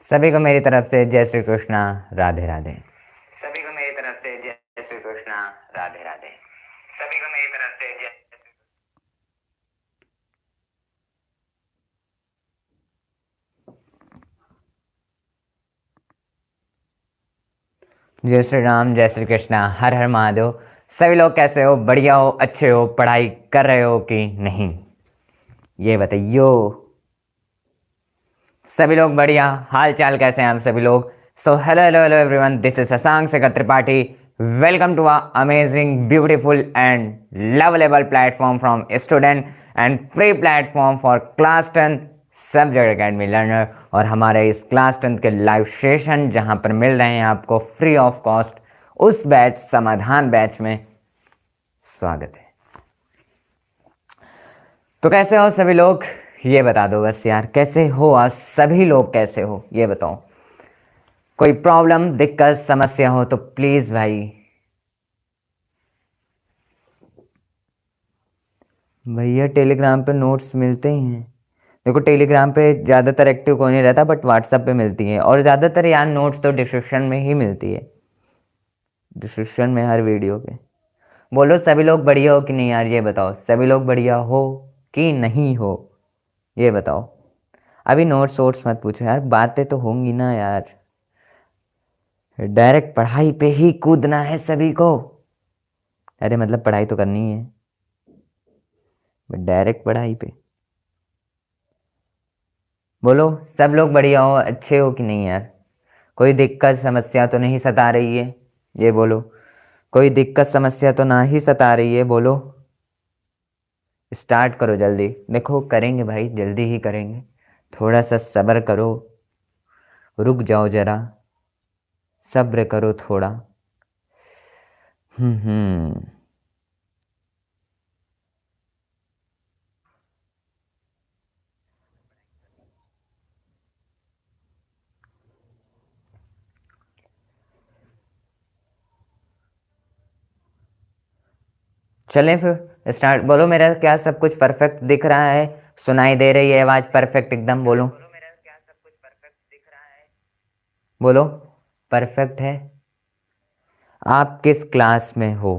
सभी को मेरी तरफ से जय श्री कृष्णा, राधे राधे। सभी को मेरी तरफ से जय श्री कृष्णा, राधे राधे। सभी को मेरी तरफ से जय श्री राम, जय श्री कृष्णा, हर हर महादेव। सभी लोग कैसे हो? बढ़िया हो, अच्छे हो, पढ़ाई कर रहे हो कि नहीं, ये बताइयो। सभी लोग बढ़िया, हाल चाल कैसे हैं आप सभी लोग? So hello hello hello everyone, this is Shashank Shekhar Tripathi. Welcome to a amazing beautiful and lovable platform from student and free platform for class 10 subject academy learner. और हमारे इस क्लास 10 के लाइव सेशन जहां पर मिल रहे हैं आपको फ्री ऑफ कॉस्ट, उस बैच समाधान बैच में स्वागत है। तो कैसे हो सभी लोग, ये बता दो बस यार, कैसे हो आज सभी लोग? कैसे हो ये बताओ। कोई प्रॉब्लम, दिक्कत, समस्या हो तो प्लीज भाई। भैया टेलीग्राम पे नोट्स मिलते ही हैं। देखो टेलीग्राम पे ज़्यादातर एक्टिव कोई नहीं रहता, बट व्हाट्सएप पे मिलती है। और ज़्यादातर यार नोट्स तो डिस्क्रिप्शन में ही मिलती है, डिस्क्रिप्शन में हर वीडियो के। बोलो सभी लोग बढ़िया हो कि नहीं यार, ये बताओ। सभी लोग बढ़िया हो कि नहीं हो, ये बताओ। अभी नोट्स वोट्स मत पूछो यार, बातें तो होंगी ना यार। डायरेक्ट पढ़ाई पे ही कूदना है सभी को। अरे मतलब पढ़ाई तो करनी है, बट डायरेक्ट पढ़ाई पे। बोलो सब लोग बढ़िया हो, अच्छे हो कि नहीं यार। कोई दिक्कत समस्या तो नहीं सता रही है, ये बोलो। कोई दिक्कत समस्या तो ना ही सता रही है, बोलो। स्टार्ट करो जल्दी। देखो करेंगे भाई, जल्दी ही करेंगे। थोड़ा सा सब्र करो, रुक जाओ जरा, सब्र करो थोड़ा। हम्म। चलें फिर स्टार्ट। बोलो मेरा क्या सब कुछ परफेक्ट दिख रहा है? सुनाई दे रही है आवाज परफेक्ट एकदम? बोलो बोलो, परफेक्ट है। आप किस क्लास में हो?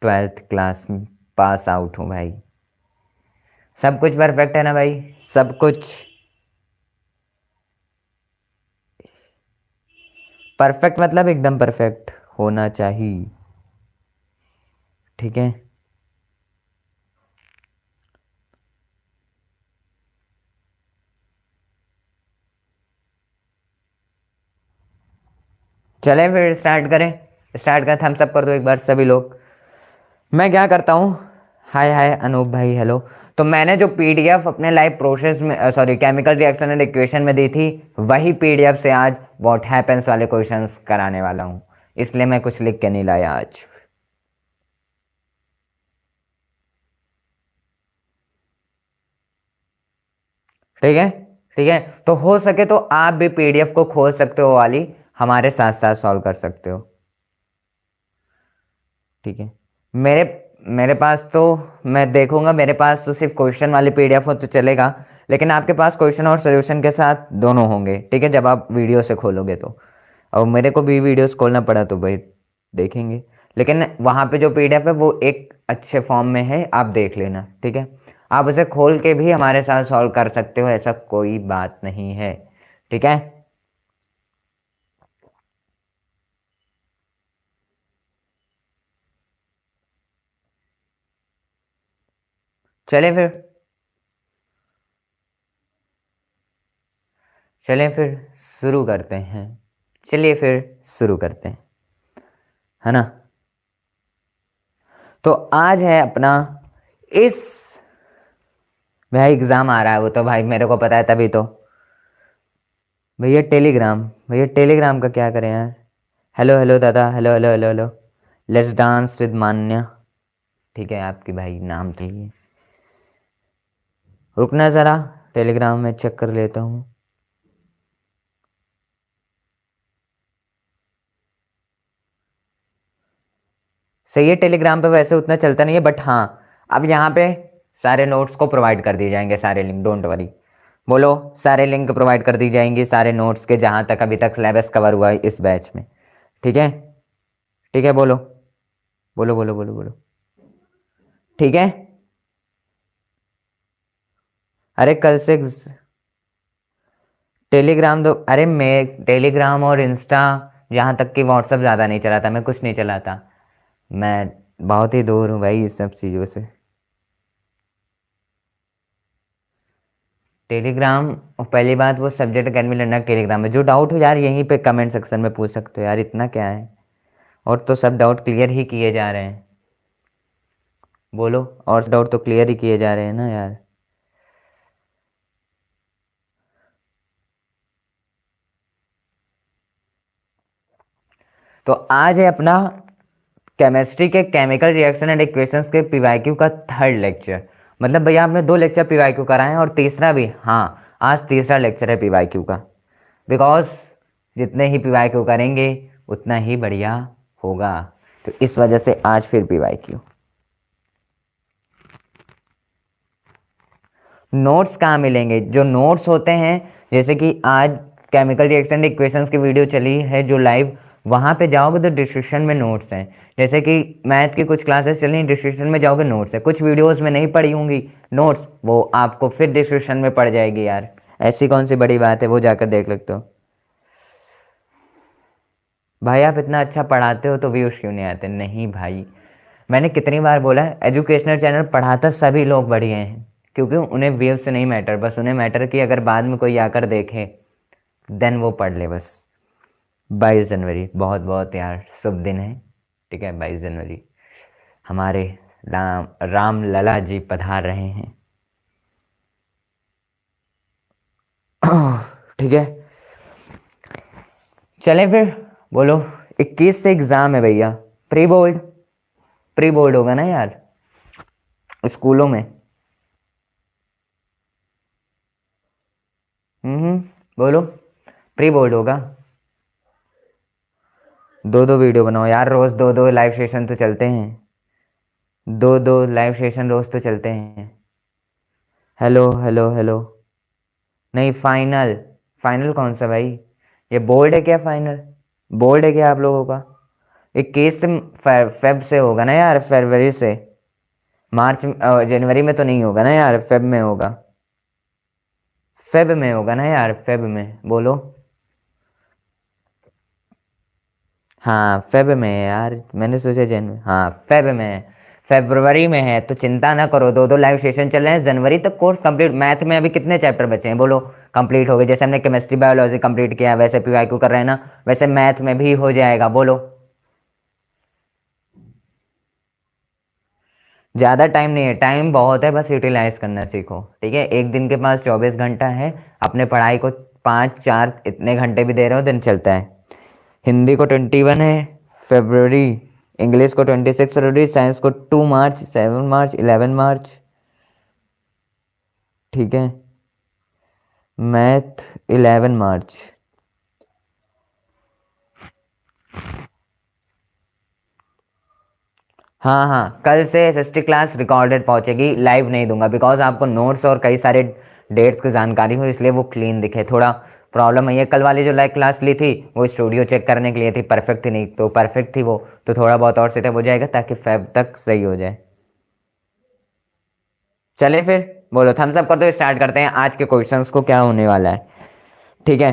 12th क्लास में पास आउट हूँ भाई। सब कुछ परफेक्ट है ना भाई? सब कुछ परफेक्ट मतलब एकदम परफेक्ट होना चाहिए, ठीक है। चलें फिर स्टार्ट करें। स्टार्ट का थम्स अप कर दो एक बार सभी लोग। मैं क्या करता हूँ, हाय हाय अनूप भाई, हेलो। तो मैंने जो पीडीएफ अपने लाइव प्रोसेस में, sorry, chemical reaction and equation में दी थी, वही पीडीएफ से आज व्हाट हैपेंस वाले क्वेश्चंस कराने वाला हूँ। इसलिए मैं कुछ लिख के नहीं लाया आज, ठीक है। ठीक है, तो हो सके तो आप भी पीडीएफ को खोज सकते हो वाली, हमारे साथ साथ सॉल्व कर सकते हो, ठीक है। मेरे मेरे पास तो, मैं देखूंगा, मेरे पास तो सिर्फ क्वेश्चन वाली पीडीएफ हो तो चलेगा, लेकिन आपके पास क्वेश्चन और सॉल्यूशन के साथ दोनों होंगे, ठीक है, जब आप वीडियो से खोलोगे तो। और मेरे को भी वीडियोस खोलना पड़ा तो भाई देखेंगे, लेकिन वहाँ पे जो पीडीएफ है वो एक अच्छे फॉर्म में है, आप देख लेना, ठीक है। आप उसे खोल के भी हमारे साथ सॉल्व कर सकते हो, ऐसा कोई बात नहीं है, ठीक है। चलें फिर, चलें फिर शुरू करते हैं। चलिए फिर शुरू करते हैं, है ना। तो आज है अपना इस, भाई एग्जाम आ रहा है वो तो भाई मेरे को पता है, तभी तो। भैया टेलीग्राम, भैया टेलीग्राम का क्या करें यार। हेलो हेलो दादा, hello hello hello hello. Let's dance with Manya, ठीक है, आपकी भाई नाम चाहिए। रुकना ज़रा, टेलीग्राम में चेक कर लेता हूँ। सही है, टेलीग्राम पे वैसे उतना चलता नहीं है, बट हाँ अब यहाँ पे सारे नोट्स को प्रोवाइड कर दिए जाएंगे, सारे लिंक, डोंट वरी। बोलो। सारे लिंक प्रोवाइड कर दी जाएंगी, सारे नोट्स के, जहाँ तक अभी तक सिलेबस कवर हुआ है इस बैच में। ठीक है, ठीक है, बोलो बोलो बोलो बोलो बोलो। ठीक है। अरे कल से टेलीग्राम दो। अरे मैं टेलीग्राम और इंस्टा, यहाँ तक कि व्हाट्सअप ज़्यादा नहीं चलाता, मैं कुछ नहीं चलाता। मैं बहुत ही दूर हूँ भाई इस सब चीज़ों से। टेलीग्राम, और पहली बात वो सब्जेक्ट अकेडमी लर्नर टेलीग्राम में, जो डाउट हो यार यहीं पे कमेंट सेक्शन में पूछ सकते हो यार, इतना क्या है। और तो सब डाउट क्लियर ही किए जा रहे हैं। बोलो, और डाउट तो क्लियर ही किए जा रहे हैं ना यार। तो आज है अपना केमिस्ट्री के केमिकल रिएक्शन एंड इक्वेशंस के पीवाईक्यू का थर्ड लेक्चर। मतलब भैया आपने 2 लेक्चर पीवाईक्यू कराए हैं और तीसरा भी, हाँ आज तीसरा लेक्चर है पीवाईक्यू का। बिकॉज जितने ही पीवाईक्यू करेंगे उतना ही बढ़िया होगा, तो इस वजह से आज फिर पीवाईक्यू। नोट्स कहाँ मिलेंगे? जो नोट्स होते हैं, जैसे कि आज केमिकल रिएक्शन इक्वेशंस की वीडियो चली है जो लाइव, वहाँ पे जाओगे तो डिस्क्रिप्शन में नोट्स हैं। जैसे कि मैथ की कुछ क्लासेस चली, डिस्क्रिप्शन में जाओगे नोट्स है। कुछ वीडियोस में नहीं पड़ी होंगी नोट्स, वो आपको फिर डिस्क्रिप्शन में पड़ जाएगी यार। ऐसी कौन सी बड़ी बात है, वो जाकर देख सकते हो। भाई आप इतना अच्छा पढ़ाते हो तो व्यूज क्यों नहीं आते? नहीं भाई, मैंने कितनी बार बोला है, एजुकेशनल चैनल पढ़ाता सभी लोग बढ़िया हैं, क्योंकि उन्हें व्यूज से नहीं मैटर, बस उन्हें मैटर कि अगर बाद में कोई आकर देखे देन वो पढ़ ले बस। 22 जनवरी बहुत बहुत यार शुभ दिन है। ठीक है, 22 जनवरी हमारे राम लला जी पधार रहे हैं। ठीक है, चलें फिर। बोलो। 21 से एग्जाम है भैया। प्री बोर्ड, प्री बोर्ड होगा ना यार स्कूलों में। बोलो। प्री बोर्ड होगा। 2-2 वीडियो बनाओ यार रोज, 2-2 लाइव सेशन तो चलते हैं। 2-2 लाइव सेशन रोज तो चलते हैं। Hello hello hello. नहीं फाइनल, फाइनल कौन सा भाई? ये बोर्ड है क्या फाइनल? बोर्ड है क्या आप लोगों का? 21 से फेब से होगा ना यार, फरवरी से। मार्च जनवरी में तो नहीं होगा ना यार, फेब में होगा। फेब में होगा ना यार, फेब में। बोलो। हाँ फेब में है यार, मैंने सोचा जनवरी, हाँ फेब में है। फेब्रुवरी में है तो चिंता ना करो, 2-2 लाइव सेशन चल रहे हैं। जनवरी तक कोर्स कंप्लीट। मैथ में अभी कितने चैप्टर बचे हैं बोलो? कंप्लीट हो गए। जैसे हमने केमिस्ट्री बायोलॉजी कंप्लीट किया है, वैसे पीवाईक्यू कर रहे हैं ना, वैसे मैथ में भी हो जाएगा। बोलो। ज़्यादा टाइम नहीं है, टाइम बहुत है, बस यूटिलाइज करना सीखो। ठीक है, एक दिन के पास 24 घंटा है, अपने पढ़ाई को 5-4 इतने घंटे भी दे रहे हो दिन चलता है। हिंदी को 21 है फरवरी, इंग्लिश को 26 फरवरी, साइंस को 2 मार्च, 7 मार्च, 11 मार्च। ठीक है, मैथ 11 मार्च। हाँ हाँ, कल से एसएसटी क्लास रिकॉर्डेड पहुंचेगी, लाइव नहीं दूंगा, बिकॉज आपको नोट्स और कई सारे डेट्स की जानकारी हो, इसलिए वो क्लीन दिखे। थोड़ा प्रॉब्लम है ये, कल वाली जो लाइव क्लास ली थी वो स्टूडियो चेक करने के लिए थी, परफेक्ट थी नहीं तो, परफेक्ट थी वो तो थोड़ा बहुत और सेटअप हो जाएगा ताकि फेब तक सही हो जाए। चले फिर, बोलो थम्स अप कर दो, स्टार्ट करते हैं आज के क्वेश्चंस को, क्या होने वाला है। ठीक है,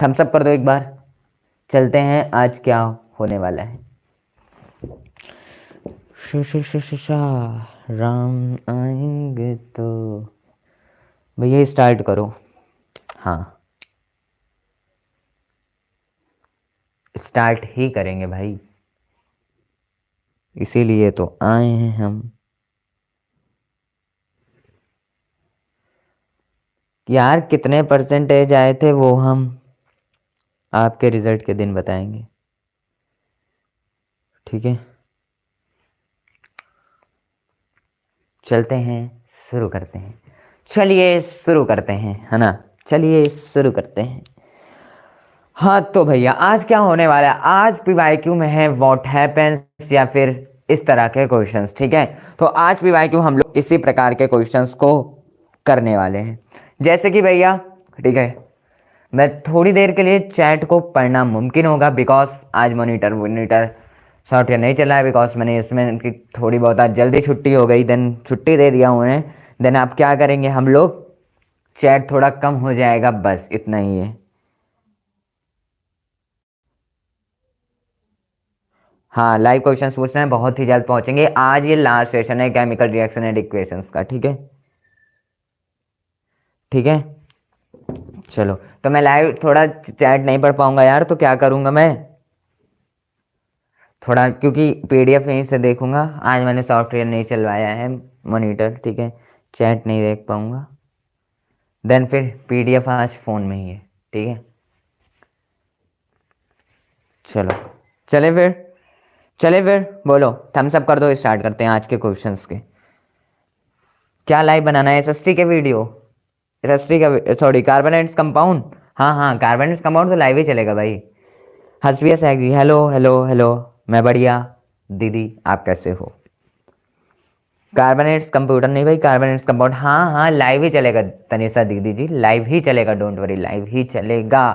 थम्स अप कर दो एक बार, चलते हैं आज क्या होने वाला है। राम आएंगे तो भैया स्टार्ट करो। हाँ स्टार्ट ही करेंगे भाई, इसीलिए तो आए हैं हम। यार कितने परसेंटेज आए थे वो हम आपके रिजल्ट के दिन बताएंगे। ठीक है, चलते हैं, शुरू करते हैं। चलिए शुरू करते हैं, है ना? चलिए शुरू करते हैं। हाँ तो भैया आज क्या होने वाला है, आज पीवाईक्यू में है व्हाट हैपेंस या फिर इस तरह के क्वेश्चंस। ठीक है, तो आज पीवाईक्यू हम लोग इसी प्रकार के क्वेश्चंस को करने वाले हैं। जैसे कि भैया, ठीक है, मैं थोड़ी देर के लिए चैट को पढ़ना मुमकिन होगा बिकॉज आज मॉनिटर मॉनिटर सॉफ्टवेयर नहीं चला है, बिकॉज मैंने इसमें इनकी थोड़ी बहुत आज जल्दी छुट्टी हो गई, देन छुट्टी दे दिया उन्हें। देन आप क्या करेंगे, हम लोग चैट थोड़ा कम हो जाएगा, बस इतना ही है। हाँ, लाइव क्वेश्चंस पूछना है, बहुत ही जल्द पहुंचेंगे। आज ये लास्ट सेशन है केमिकल रिएक्शन एंड इक्वेशंस का, ठीक है। ठीक है, चलो, तो मैं लाइव थोड़ा चैट नहीं पढ़ पाऊंगा यार, तो क्या करूंगा मैं, थोड़ा क्योंकि पीडीएफ यहीं से देखूंगा। आज मैंने सॉफ्टवेयर नहीं चलवाया है, मॉनिटर, ठीक है, चैट नहीं देख पाऊंगा। देन फिर पीडीएफ आज फ़ोन में ही है, ठीक है। चलो, चले फिर, चले फिर, बोलो थम्स अप कर दो, स्टार्ट करते हैं आज के क्वेश्चंस के। क्या लाइव बनाना है, एसएसटी के वीडियो, एसएसटी का, सॉरी, कार्बोनेट्स कंपाउंड। हाँ हाँ, कार्बोनेट्स कंपाउंड तो लाइव ही चलेगा भाई। हसबिया सैग जी, हेलो हेलो हेलो, मैं बढ़िया। दीदी आप कैसे हो। कार्बोनेट्स कंप्यूटर नहीं भाई, कार्बोनेट्स कंपाउंड, हाँ हाँ लाइव ही चलेगा। तनिषा दीदी जी लाइव ही चलेगा, डोंट वरी, लाइव ही चलेगा।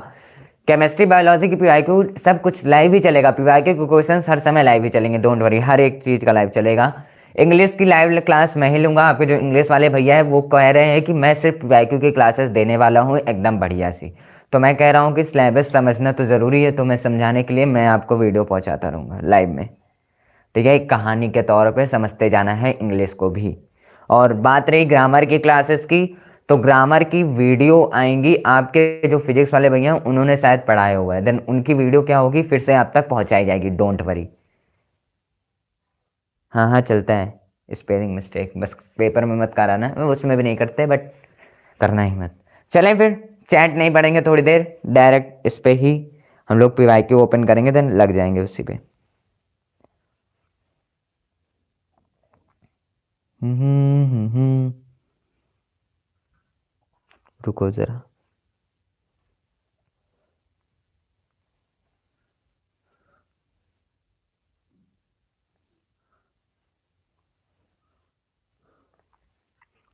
केमिस्ट्री बायोलॉजी की पीवाईक्यू सब कुछ लाइव ही चलेगा, पीवाईक्यू के क्वेश्चंस हर समय लाइव ही चलेंगे, डोंट वरी, हर एक चीज़ का लाइव चलेगा। इंग्लिश की लाइव क्लास मैं ही लूँगा, आपके जो इंग्लिश वाले भैया है वो कह रहे हैं कि मैं सिर्फ पीवाईक्यू की क्लासेस देने वाला हूँ एकदम बढ़िया सी। तो मैं कह रहा हूँ कि सिलेबस समझना तो ज़रूरी है, तो मैं समझाने के लिए मैं आपको वीडियो पहुँचाता रहूँगा लाइव में, ठीक है। एक कहानी के तौर पे समझते जाना है इंग्लिश को भी। और बात रही ग्रामर की क्लासेस की, तो ग्रामर की वीडियो आएंगी, आपके जो फिजिक्स वाले भैया हैं उन्होंने शायद पढ़ाया हुआ है, देन उनकी वीडियो क्या होगी फिर से आप तक पहुंचाई जाएगी, डोंट वरी। हाँ हाँ चलता है, स्पेलिंग मिस्टेक बस पेपर में मत कराना, उसमें भी नहीं करते बट करना ही मत। चलें फिर, चैट नहीं पढ़ेंगे थोड़ी देर, डायरेक्ट इस पे ही हम लोग पीवाईक्यू ओपन करेंगे, देन लग जाएंगे उसी पे। रुको जरा,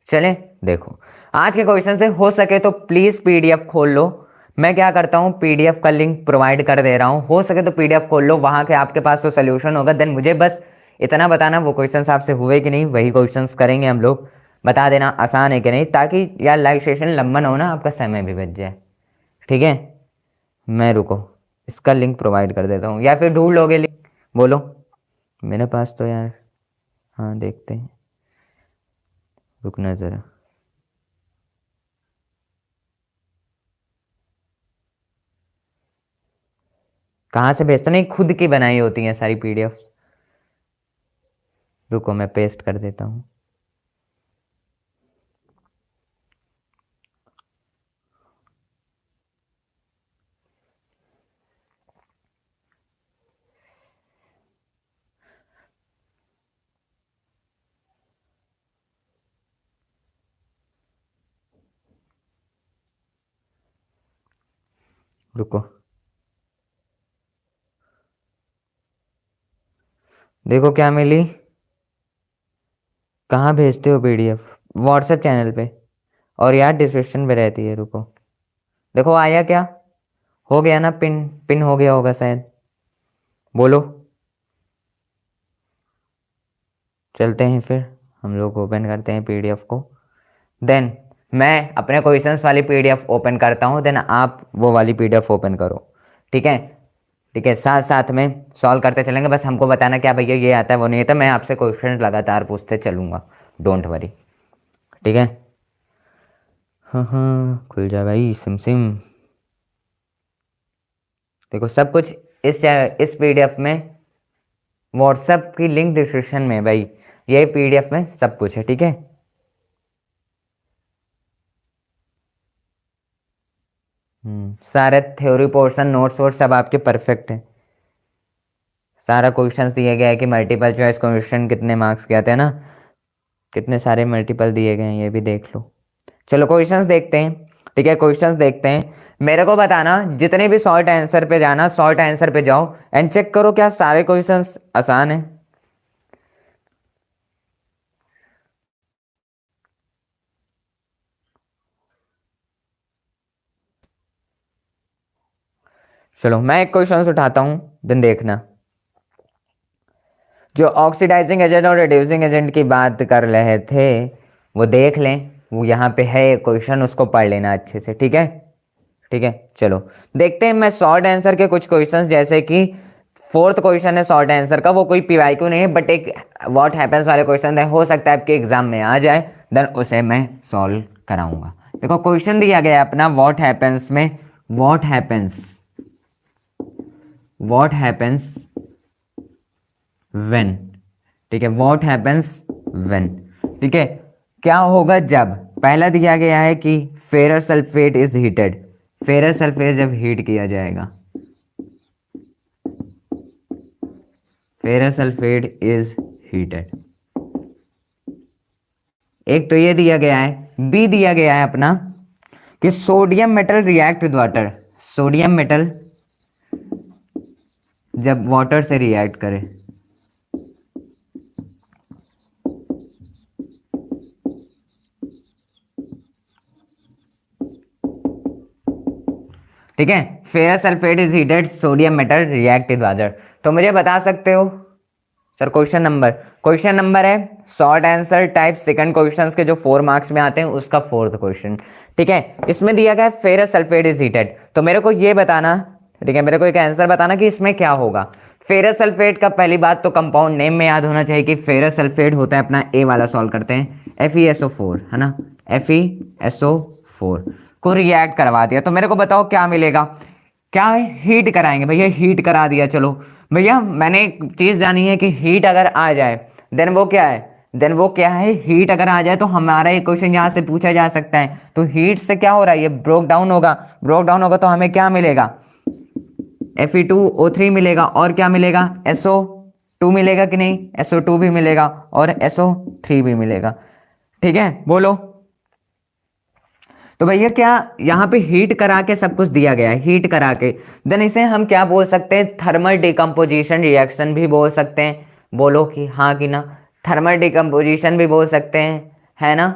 चलें। देखो, आज के क्वेश्चन से हो सके तो प्लीज़ पीडीएफ खोल लो। मैं क्या करता हूँ, पीडीएफ का लिंक प्रोवाइड कर दे रहा हूँ, हो सके तो पीडीएफ खोल लो, वहाँ के आपके पास तो सोल्यूशन होगा। देन मुझे बस इतना बताना वो क्वेश्चंस आपसे हुए कि नहीं, वही क्वेश्चंस करेंगे हम लोग, बता देना आसान है कि नहीं, ताकि यार लाइव सेशन लंबा ना हो ना, आपका समय भी बच जाए, ठीक है। मैं रुको, इसका लिंक प्रोवाइड कर देता हूँ, या फिर ढूंढ लोगे लिंक, बोलो। मेरे पास तो यार, हाँ देखते हैं, रुकना ज़रा। कहाँ से भेजते, नहीं खुद की बनाई होती हैं सारी पीडीएफ। रुको मैं पेस्ट कर देता हूँ। रुको, देखो क्या मिली। कहाँ भेजते हो पीडीएफ, व्हाट्सएप चैनल पे, और यार डिस्क्रिप्शन पे रहती है, रुको। देखो आया क्या, हो गया ना, पिन पिन हो गया होगा शायद, बोलो। चलते हैं फिर, हम लोग ओपन करते हैं पीडीएफ को, देन मैं अपने क्वेश्चंस वाली पीडीएफ ओपन करता हूँ, देन आप वो वाली पीडीएफ ओपन करो, ठीक है। ठीक है, साथ साथ में सॉल्व करते चलेंगे, बस हमको बताना क्या भैया ये आता है वो नहीं आता, मैं आपसे क्वेश्चन लगातार पूछते चलूँगा, डोंट वरी, ठीक है। हाँ हाँ खुल जा भाई सिम सिम। देखो सब कुछ इस पीडीएफ में, व्हाट्सएप की लिंक डिस्क्रिप्शन में भाई, यही पीडीएफ में सब कुछ है, ठीक है। सारे थ्योरी पोर्शन नोट्स वोट्स सब आपके परफेक्ट है, सारा क्वेश्चंस दिए गया है कि मल्टीपल चॉइस क्वेश्चन कितने मार्क्स के आते हैं ना, कितने सारे मल्टीपल दिए गए हैं ये भी देख लो। चलो क्वेश्चंस देखते हैं, ठीक है, क्वेश्चंस देखते हैं। मेरे को बताना, जितने भी शॉर्ट आंसर पे जाना, शॉर्ट आंसर पे जाओ एंड चेक करो क्या सारे क्वेश्चंस आसान है। चलो मैं एक क्वेश्चन उठाता हूं, देन देखना। जो ऑक्सीडाइजिंग एजेंट और रिड्यूसिंग एजेंट की बात कर रहे थे वो देख लें, वो यहाँ पे है क्वेश्चन, उसको पढ़ लेना अच्छे से, ठीक है। ठीक है, चलो देखते हैं। मैं शॉर्ट आंसर के कुछ क्वेश्चंस, जैसे कि फोर्थ क्वेश्चन है शॉर्ट आंसर का, वो कोई पीवाईक्यू नहीं है बट एक व्हाट हैपेंस वाले क्वेश्चन है, हो सकता है आपके एग्जाम में आ जाए, देन उसे मैं सॉल्व कराऊंगा। देखो क्वेश्चन दिया गया है अपना व्हाट हैपेंस में, व्हाट हैपेंस व्हेन, ठीक है, व्हाट हैपेंस व्हेन, ठीक है, क्या होगा जब, पहला दिया गया है कि ferrous sulphate is heated, ferrous sulphate जब हीट किया जाएगा, फेरस सल्फेट इज हीटेड। एक तो ये दिया गया है। बी दिया गया है अपना कि sodium metal react with water, sodium metal जब वाटर से रिएक्ट करे, ठीक है, ferrous sulphate is heated, sodium metal react with water. तो मुझे बता सकते हो सर क्वेश्चन नंबर है short answer type second questions के जो 4 मार्क्स में आते हैं उसका फोर्थ क्वेश्चन, ठीक है। इसमें दिया गया है फेरस सल्फेट इज हीटेड, तो मेरे को ये बताना, ठीक है, मेरे को एक आंसर बताना कि इसमें क्या होगा। फेरस सल्फेट का पहली बात तो कंपाउंड नेम में याद होना चाहिए कि फेरस सल्फेट होता है अपना ए वाला, सॉल्व करते हैं FeSO4, है ना, FeSO4 को रिएक्ट करवा दिया, तो मेरे को बताओ क्या मिलेगा। क्या है, हीट कराएंगे भैया, हीट करा दिया। चलो भैया मैंने एक चीज जानी है कि हीट अगर आ जाए देन वो क्या है, हीट अगर आ जाए तो हमारा एक क्वेश्चन यहाँ से पूछा जा सकता है। तो हीट से क्या हो रहा है, ये ब्रोक डाउन होगा तो हमें क्या मिलेगा, Fe2O3 मिलेगा, और क्या मिलेगा, SO2 मिलेगा कि नहीं, SO2 भी मिलेगा और SO3 भी मिलेगा, ठीक है, बोलो। तो भैया क्या यहाँ पे हीट करा के सब कुछ दिया गया है, हीट करा के, देन इसे हम क्या बोल सकते हैं, थर्मल डिकम्पोजिशन रिएक्शन भी बोल सकते हैं। बोलो कि हाँ कि ना, थर्मल डिकम्पोजिशन भी बोल सकते हैं, है ना।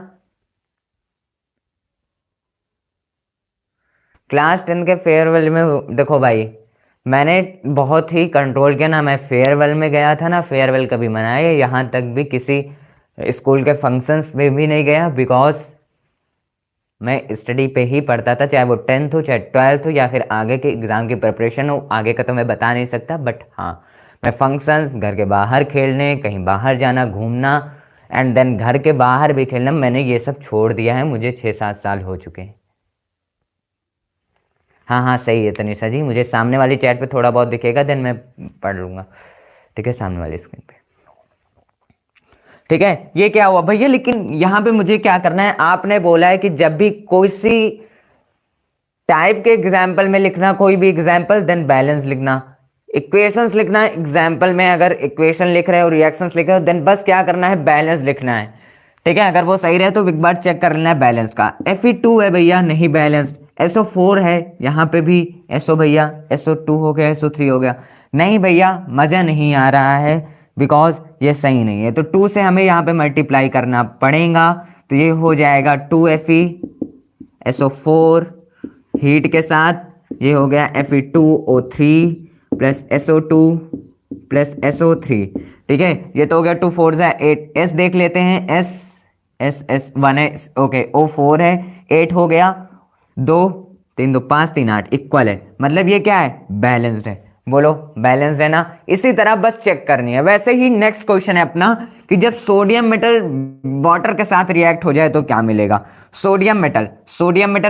क्लास 10 के फेयरवेल में देखो भाई, मैंने बहुत ही कंट्रोल किया ना, मैं फेयरवेल में गया था ना, फेयरवेल कभी मनाया, यहाँ तक भी किसी स्कूल के फंक्शंस में भी नहीं गया, बिकॉज मैं स्टडी पे ही पढ़ता था, चाहे वो 10th हो, चाहे 12th हो, या फिर आगे के एग्ज़ाम की प्रिपरेशन हो। आगे का तो मैं बता नहीं सकता, बट हाँ मैं फंक्शंस, घर के बाहर खेलने, कहीं बाहर जाना, घूमना, एंड देन घर के बाहर भी खेलना, मैंने ये सब छोड़ दिया है, मुझे 6-7 साल हो चुके हैं। हाँ हाँ सही है तनिषा जी, मुझे सामने वाली चैट पे थोड़ा बहुत दिखेगा, देन मैं पढ़ लूँगा, ठीक है, सामने वाली स्क्रीन पे, ठीक है। ये क्या हुआ भैया, लेकिन यहाँ पे मुझे क्या करना है, आपने बोला है कि जब भी कोई सी टाइप के एग्जाम्पल में लिखना, कोई भी एग्जाम्पल, देन बैलेंस लिखना, इक्वेशंस लिखना है। एग्जाम्पल में अगर इक्वेशन लिख रहे हो, रिएक्शंस लिख रहे हो, देन बस क्या करना है, बैलेंस लिखना है, ठीक है। अगर वो सही रहे तो एक बार चेक कर लेना है बैलेंस का। Fe2 है भैया, नहीं बैलेंस्ड। SO4 है, यहाँ पे भी SO भैया, SO2 हो गया, SO3 हो गया, नहीं भैया मज़ा नहीं आ रहा है, बिकॉज ये सही नहीं है। तो 2 से हमें यहाँ पे मल्टीप्लाई करना पड़ेगा, तो ये हो जाएगा 2FeSO4 हीट के साथ, ये हो गया Fe2O3 plus SO2 plus SO3, ठीक है। ये तो हो गया 2 4 8, S देख लेते हैं, S 1 है, ओके, O4 है, 8 हो गया, 2 3 2 5 3 8 इक्वल है, मतलब ये क्या है, बैलेंस्ड है। बोलो बैलेंस है ना। इसी तरह बस चेक करनी है। वैसे ही नेक्स्ट क्वेश्चन है अपना कि जब सोडियम मेटल वाटर के साथ रिएक्ट हो जाए तो क्या मिलेगा। सोडियम मेटल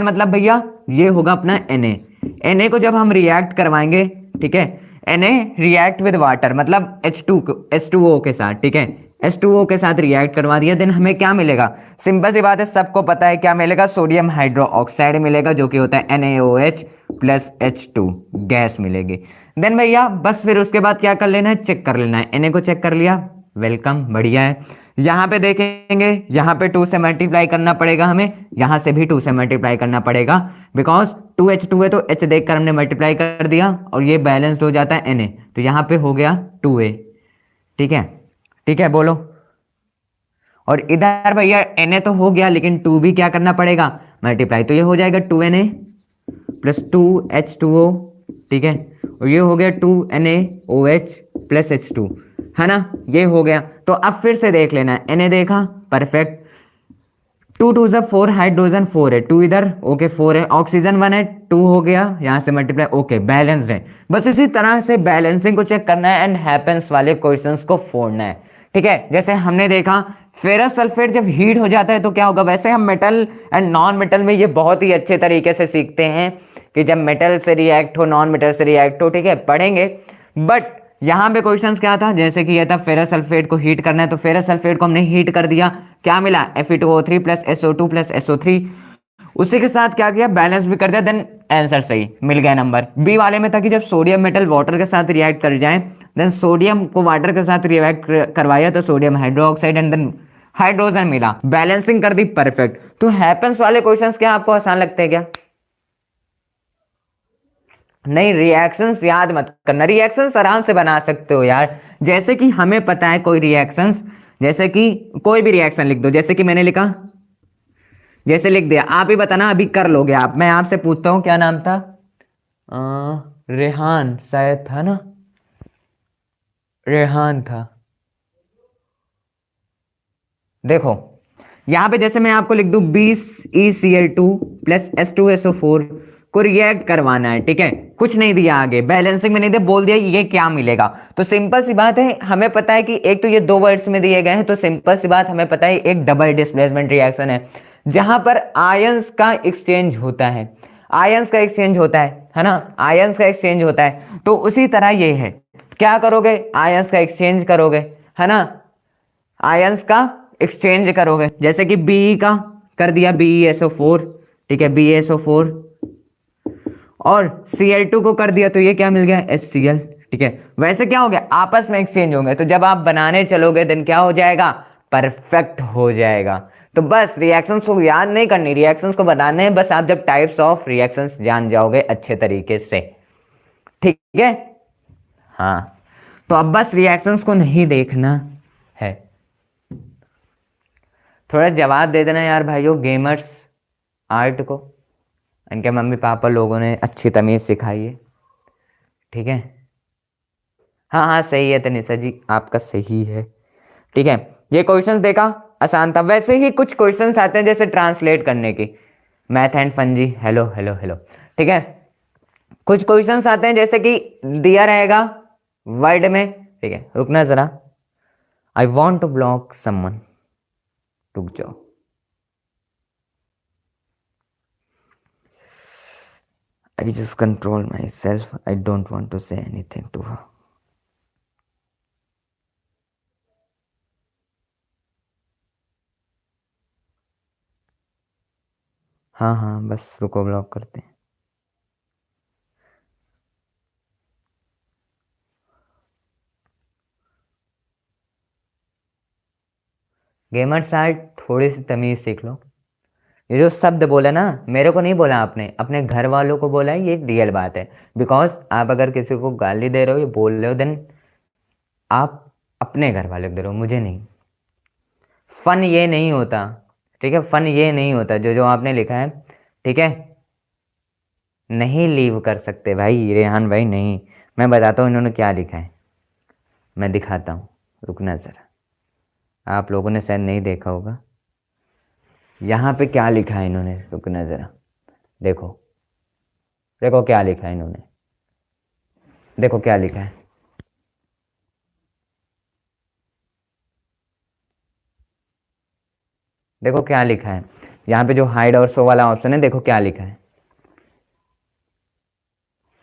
मतलब भैया ये होगा अपना Na को जब हम रिएक्ट करवाएंगे, ठीक है, Na रिएक्ट विद वाटर मतलब H2O के साथ, ठीक है, H2O के साथ रिएक्ट करवा दिया, देन हमें क्या मिलेगा, सिंपल सी बात है, सबको पता है क्या मिलेगा, सोडियम हाइड्रोक्साइड मिलेगा, जो कि होता है NaOH प्लस H2 गैस मिलेगी। देन भैया बस फिर उसके बाद क्या कर लेना है, चेक कर लेना है। Na को चेक कर लिया, वेलकम, बढ़िया है। यहाँ पे देखेंगे, यहाँ पे 2 से मल्टीप्लाई करना पड़ेगा हमें, यहाँ से भी 2 से मल्टीप्लाई करना पड़ेगा, बिकॉज 2H2 है तो H देखकर हमने मल्टीप्लाई कर दिया, और ये बैलेंस्ड हो जाता है Na, तो यहाँ पे हो गया 2A, ठीक है, ठीक है, बोलो। और इधर भैया Na तो हो गया, लेकिन 2 भी क्या करना पड़ेगा, मल्टीप्लाई, तो ये हो जाएगा 2Na प्लस 2H2O ठीक है, और ये हो गया 2NaOH प्लस H2, है ना, ये हो गया। तो अब फिर से देख लेना है, Na देखा, परफेक्ट, 2 2 4, हाइड्रोजन 4 है, 2 इधर, ओके 4 है, ऑक्सीजन 1 है, 2 हो गया, यहाँ से मल्टीप्लाई, ओके बैलेंस्ड है। बस इसी तरह से बैलेंसिंग को चेक करना है एंड हैपेंस वाले क्वेश्चंस को फोड़ना है। ठीक है, जैसे हमने देखा फेरस सल्फेट जब हीट हो जाता है तो क्या होगा, वैसे हम मेटल एंड नॉन मेटल में ये बहुत ही अच्छे तरीके से सीखते हैं कि जब मेटल से रिएक्ट हो, नॉन मेटल से रिएक्ट हो, ठीक है, पढ़ेंगे। बट यहां पे क्वेश्चंस क्या था, जैसे कि ये था फेरस सल्फेट को हीट करना है, तो फेरस सल्फेट को हमने हीट कर दिया, क्या मिला, Fe2O3 plus SO2 plus SO3, उसी के साथ क्या किया, बैलेंस भी कर दिया, देन आंसर सही मिल गया। नंबर बी वाले में था कि जब सोडियम मेटल वाटर के साथ रिएक्ट कर जाए, देन सोडियम को वाटर के साथ रिएक्ट करवाया तो sodium hydroxide and then hydrogen मिला, बैलेंसिंग कर दी, परफेक्ट। तो हैपेंस वाले क्वेश्चंस क्या आपको आसान लगते हैं क्या? नहीं, रिएक्शंस याद मत करना, रिएक्शंस आराम से बना सकते हो यार। जैसे कि हमें पता है कोई रिएक्शंस, जैसे कि कोई भी रिएक्शन लिख दो, जैसे कि मैंने लिखा, जैसे लिख दिया, आप ही बताना अभी कर लोगे आप। मैं आपसे पूछता हूँ, क्या नाम था, रेहान शायद था ना, रेहान था। देखो यहां पे जैसे मैं आपको लिख दूं 20ECl2 प्लस H2SO4 को रिएक्ट करवाना है, ठीक है, कुछ नहीं दिया आगे, बैलेंसिंग में नहीं दिया, बोल दिया ये क्या मिलेगा। तो सिंपल सी बात है, हमें पता है कि एक तो ये दो वर्ड्स में दिए गए हैं, तो सिंपल सी बात हमें पता है एक डबल डिस्प्लेसमेंट रिएक्शन है जहां पर आयंस का एक्सचेंज होता है, आयंस का एक्सचेंज होता है ना, आयंस का एक्सचेंज होता है। तो उसी तरह ये है, क्या करोगे, आयंस का एक्सचेंज करोगे, है ना, आयंस का एक्सचेंज करोगे, जैसे कि बी का कर दिया BeSO4, ठीक है, BeSO4, और Cl2 को कर दिया तो ये क्या मिल गया, HCl, ठीक है। वैसे क्या हो गया, आपस में एक्सचेंज होंगे, तो जब आप बनाने चलोगे देन क्या हो जाएगा, परफेक्ट हो जाएगा। तो बस रिएक्शंस को याद नहीं करनी, रिएक्शंस को बनाने हैं बस, आप जब टाइप्स ऑफ रिएक्शंस जान जाओगे अच्छे तरीके से, ठीक है। हाँ, तो अब बस रिएक्शंस को नहीं देखना है। थोड़ा जवाब दे देना यार भाइयों, गेमर्स आर्ट को, इनके मम्मी पापा लोगों ने अच्छी तमीज़ सिखाई है, ठीक है। हाँ हाँ सही है तनिषा जी, आपका सही है, ठीक है। ये क्वेश्चंस देखा, आसान था। वैसे ही कुछ क्वेश्चंस आते हैं जैसे ट्रांसलेट करने की, math and fun ji, hello hello hello, ठीक है। कुछ क्वेश्चंस आते हैं जैसे कि दिया रहेगा वर्ड में, ठीक है, रुकना जरा, I want to block someone, रुक जाओ, I just control myself. I don't want to say anything to her. हाँ हाँ बस रुको, ब्लॉक करते हैं। गेमर आर्ट, थोड़ी सी तमीज़ सीख लो। ये जो शब्द बोला ना, मेरे को नहीं बोला आपने, अपने घर वालों को बोला है, ये रियल बात है। बिकॉज आप अगर किसी को गाली दे रहे हो, ये बोल रहे हो, देन आप अपने घर वालों को दे रहे हो, मुझे नहीं। फन ये नहीं होता, ठीक है, फन ये नहीं होता जो जो आपने लिखा है, ठीक है। नहीं लीव कर सकते भाई, रेहान भाई नहीं। मैं बताता हूँ इन्होंने क्या लिखा है, मैं दिखाता हूँ, रुकना ज़रा, आप लोगों ने शायद नहीं देखा होगा। यहाँ पे क्या लिखा है इन्होंने, रुकना ज़रा, देखो, देखो क्या लिखा है इन्होंने, देखो क्या लिखा है, देखो क्या लिखा है। यहाँ पे जो हाइड और शो वाला ऑप्शन है, देखो क्या लिखा है,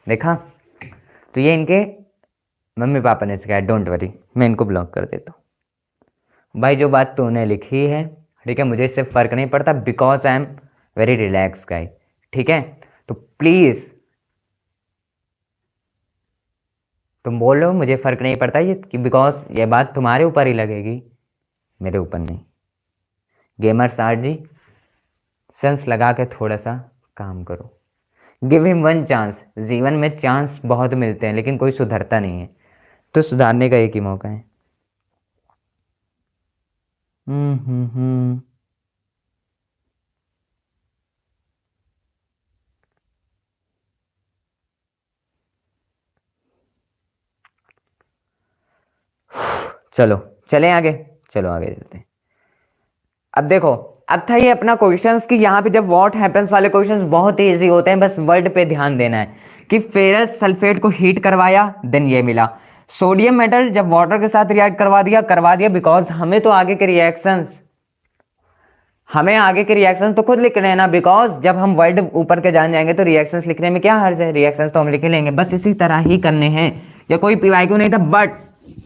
देखा। तो ये इनके मम्मी पापा ने सिखाया, डोंट वरी, मैं इनको ब्लॉक कर देता हूँ। भाई जो बात तूने लिखी है, ठीक है, मुझे इससे फ़र्क नहीं पड़ता, because I am very relax guy, ठीक है। तो प्लीज़, तुम बोल रहे हो मुझे फ़र्क नहीं पड़ता, ये कि बिकॉज ये बात तुम्हारे ऊपर ही लगेगी, मेरे ऊपर नहीं। गेमर्स आर्ट जी, सेंस लगा के थोड़ा सा काम करो, गिव हिम वन चांस। जीवन में चांस बहुत मिलते हैं लेकिन कोई सुधरता नहीं है, तो सुधारने का एक ही मौका है। हम्म। चलो चलें आगे, चलो आगे चलते हैं। अब देखो, अब था ये अपना क्वेश्चंस कि यहाँ पे जब व्हाट हैपेंस वाले क्वेश्चंस बहुत ही इजी होते हैं, बस वर्ड पे ध्यान देना है कि फेरस सल्फेट को हीट करवाया, देन ये मिला। सोडियम मेटल जब वाटर के साथ रिएक्ट करवा दिया बिकॉज हमें तो आगे के रिएक्शंस तो खुद लिखने हैं ना, बिकॉज जब हम वर्ड ऊपर के जान जाएंगे तो रिएक्शंस लिखने में क्या हर्ज है, रिएक्शंस तो हम लिख लेंगे। बस इसी तरह ही करने हैं, या कोई पीवाईक्यू नहीं था, बट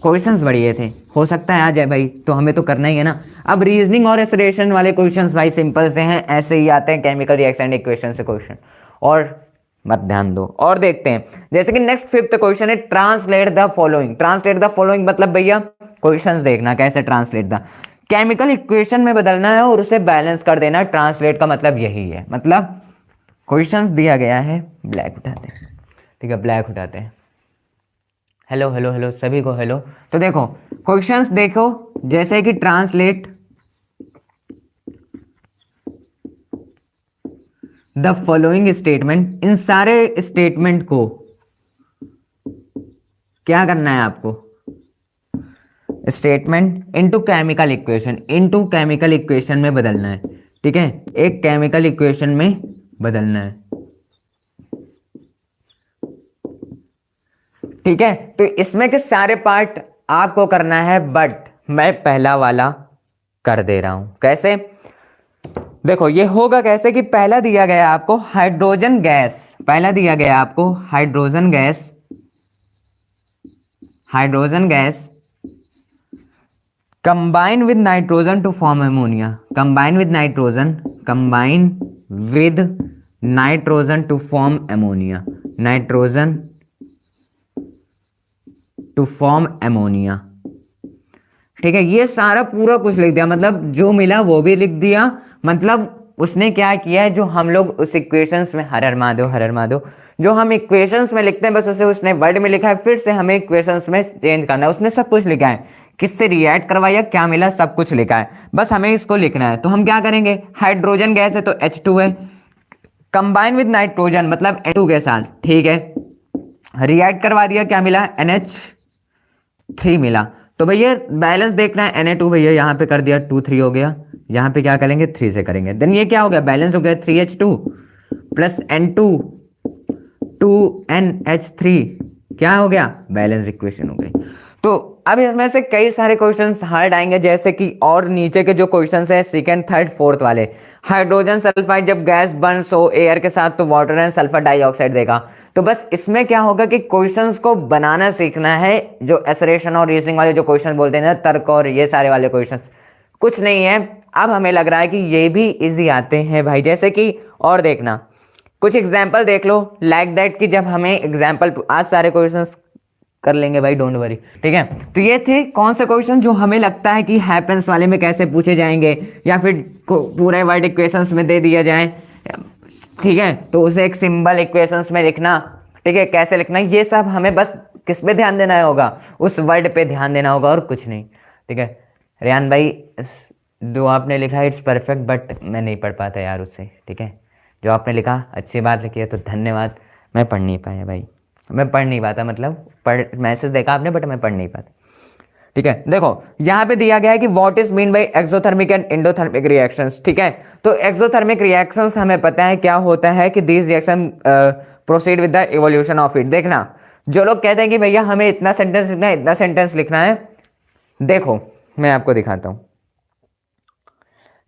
क्वेश्चंस बढ़िए थे, हो सकता है आ जाए भाई, तो हमें तो करना ही है ना। अब रीजनिंग और एसरेशन वाले क्वेश्चंस भाई सिंपल से हैं, ऐसे ही आते हैं केमिकल रिएक्शन इक्वेशन से क्वेश्चन, और मत ध्यान दो। और देखते हैं, जैसे कि नेक्स्ट फिफ्थ क्वेश्चन है translate the following. Translate the following मतलब भैया क्वेश्चंस देखना कैसे ट्रांसलेट द केमिकल इक्वेशन में बदलना है और उसे बैलेंस कर देना। ट्रांसलेट का मतलब यही है, मतलब क्वेश्चंस दिया गया है, ब्लैक उठाते हैं, ठीक है, ब्लैक उठाते हैं। हेलो हेलो हेलो सभी को हेलो। तो देखो क्वेश्चंस देखो, जैसे कि ट्रांसलेट द फॉलोइंग स्टेटमेंट, इन सारे स्टेटमेंट को क्या करना है आपको, स्टेटमेंट इनटू केमिकल इक्वेशन में बदलना है, ठीक है, एक केमिकल इक्वेशन में बदलना है, ठीक है। तो इसमें के सारे पार्ट आपको करना है, बट मैं पहला वाला कर दे रहा हूं। कैसे, देखो ये होगा कैसे कि पहला दिया गया आपको hydrogen gas, hydrogen gas combine with nitrogen to form ammonia, combine with nitrogen to form ammonia, ठीक है। ये सारा पूरा कुछ लिख दिया, मतलब जो मिला वो भी लिख दिया, मतलब उसने क्या किया है, जो हम लोग उस इक्वेशंस में हर हर महादेव जो हम इक्वेशंस में लिखते हैं, बस उसे उसने वर्ड में लिखा है, फिर से हमें इक्वेशंस में चेंज करना है। उसने सब कुछ लिखा है, किससे रिएक्ट करवाया, क्या मिला, सब कुछ लिखा है, बस हमें इसको लिखना है। तो हम क्या करेंगे, हाइड्रोजन गैस है तो H2 है, कंबाइन विद नाइट्रोजन मतलब N2 के साथ, ठीक है, रिएक्ट करवा दिया, क्या मिला, NH3 मिला। तो भैया बैलेंस देखना है, Na2 भैया यहाँ पे कर दिया 2 3 हो गया, यहाँ पे क्या करेंगे 3 से करेंगे, देन ये क्या हो गया, बैलेंस हो गया 3H2 प्लस N2 2NH3, क्या हो गया, बैलेंस इक्वेशन हो गई। तो अब इसमें से कई सारे क्वेश्चंस हार्ड आएंगे, जैसे कि और नीचे के जो क्वेश्चंस है सेकंड थर्ड फोर्थ वाले, हाइड्रोजन सल्फाइड जब गैस बर्न्स हो एयर के साथ तो वाटर एंड सल्फर डाइऑक्साइड देगा। तो बस इसमें क्या होगा कि क्वेश्चंस को बनाना सीखना है, जो एसरेशन और रीजनिंग वाले जो क्वेश्चन बोलते हैं ना, तर्क और ये सारे वाले क्वेश्चंस कुछ नहीं है। अब हमें लग रहा है कि ये भी इजी आते हैं भाई, जैसे कि और देखना कुछ एग्जाम्पल देख लो, लाइक दैट कि जब हमें एग्जाम्पल, आज सारे क्वेश्चंस कर लेंगे भाई, डोंट वरी, ठीक है। तो ये थे कौन से क्वेश्चन जो हमें लगता है कि हैपेंस वाले में कैसे पूछे जाएंगे, या फिर पूरे वर्ड इक्वेशंस में दे दिया जाए, ठीक है, तो उसे एक सिंबल इक्वेशंस में लिखना, ठीक है, कैसे लिखना, ये सब हमें बस किस पे ध्यान देना होगा, उस वर्ड पे ध्यान देना होगा और कुछ नहीं, ठीक है। रेहान भाई जो आपने लिखा है इट्स परफेक्ट, बट मैं नहीं पढ़ पाता यार उससे, ठीक है, जो आपने लिखा अच्छी बात लिखी है तो धन्यवाद, मैं पढ़ नहीं पाया भाई, मैं पढ़ नहीं पाता, मतलब पढ़ मैसेज देखा आपने बट मैं पढ़ नहीं पाता, ठीक है। देखो यहाँ पे दिया गया है कि what is mean by exothermic and endothermic reactions, ठीक है। तो एक्सोथर्मिक रिएक्शंस हमें पता है क्या होता है कि this reaction proceed with the evolution of heat. देखना जो लोग कहते हैं कि भैया हमें इतना सेंटेंस लिखना है, इतना सेंटेंस लिखना है, देखो मैं आपको दिखाता हूं,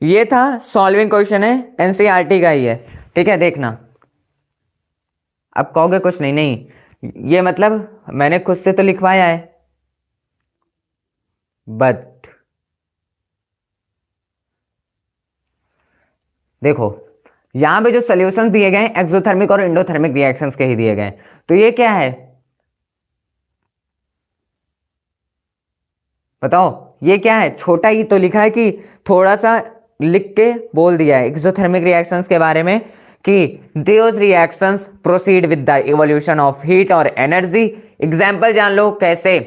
ये था सॉल्विंग क्वेश्चन है, एनसीईआरटी का ही है, ठीक है, देखना। अब कहोगे कुछ नहीं, नहीं ये मतलब मैंने खुद से तो लिखवाया है, बट देखो यहां पे जो सॉल्यूशंस दिए गए हैं एक्सोथर्मिक और एंडोथर्मिक रिएक्शंस के ही दिए गए हैं। तो ये क्या है बताओ, ये क्या है, छोटा ही तो लिखा है कि थोड़ा सा लिख के बोल दिया है एक्सोथर्मिक रिएक्शंस के बारे में कि those reactions proceed with the evolution of heat और एनर्जी। एग्जाम्पल जान लो कैसे,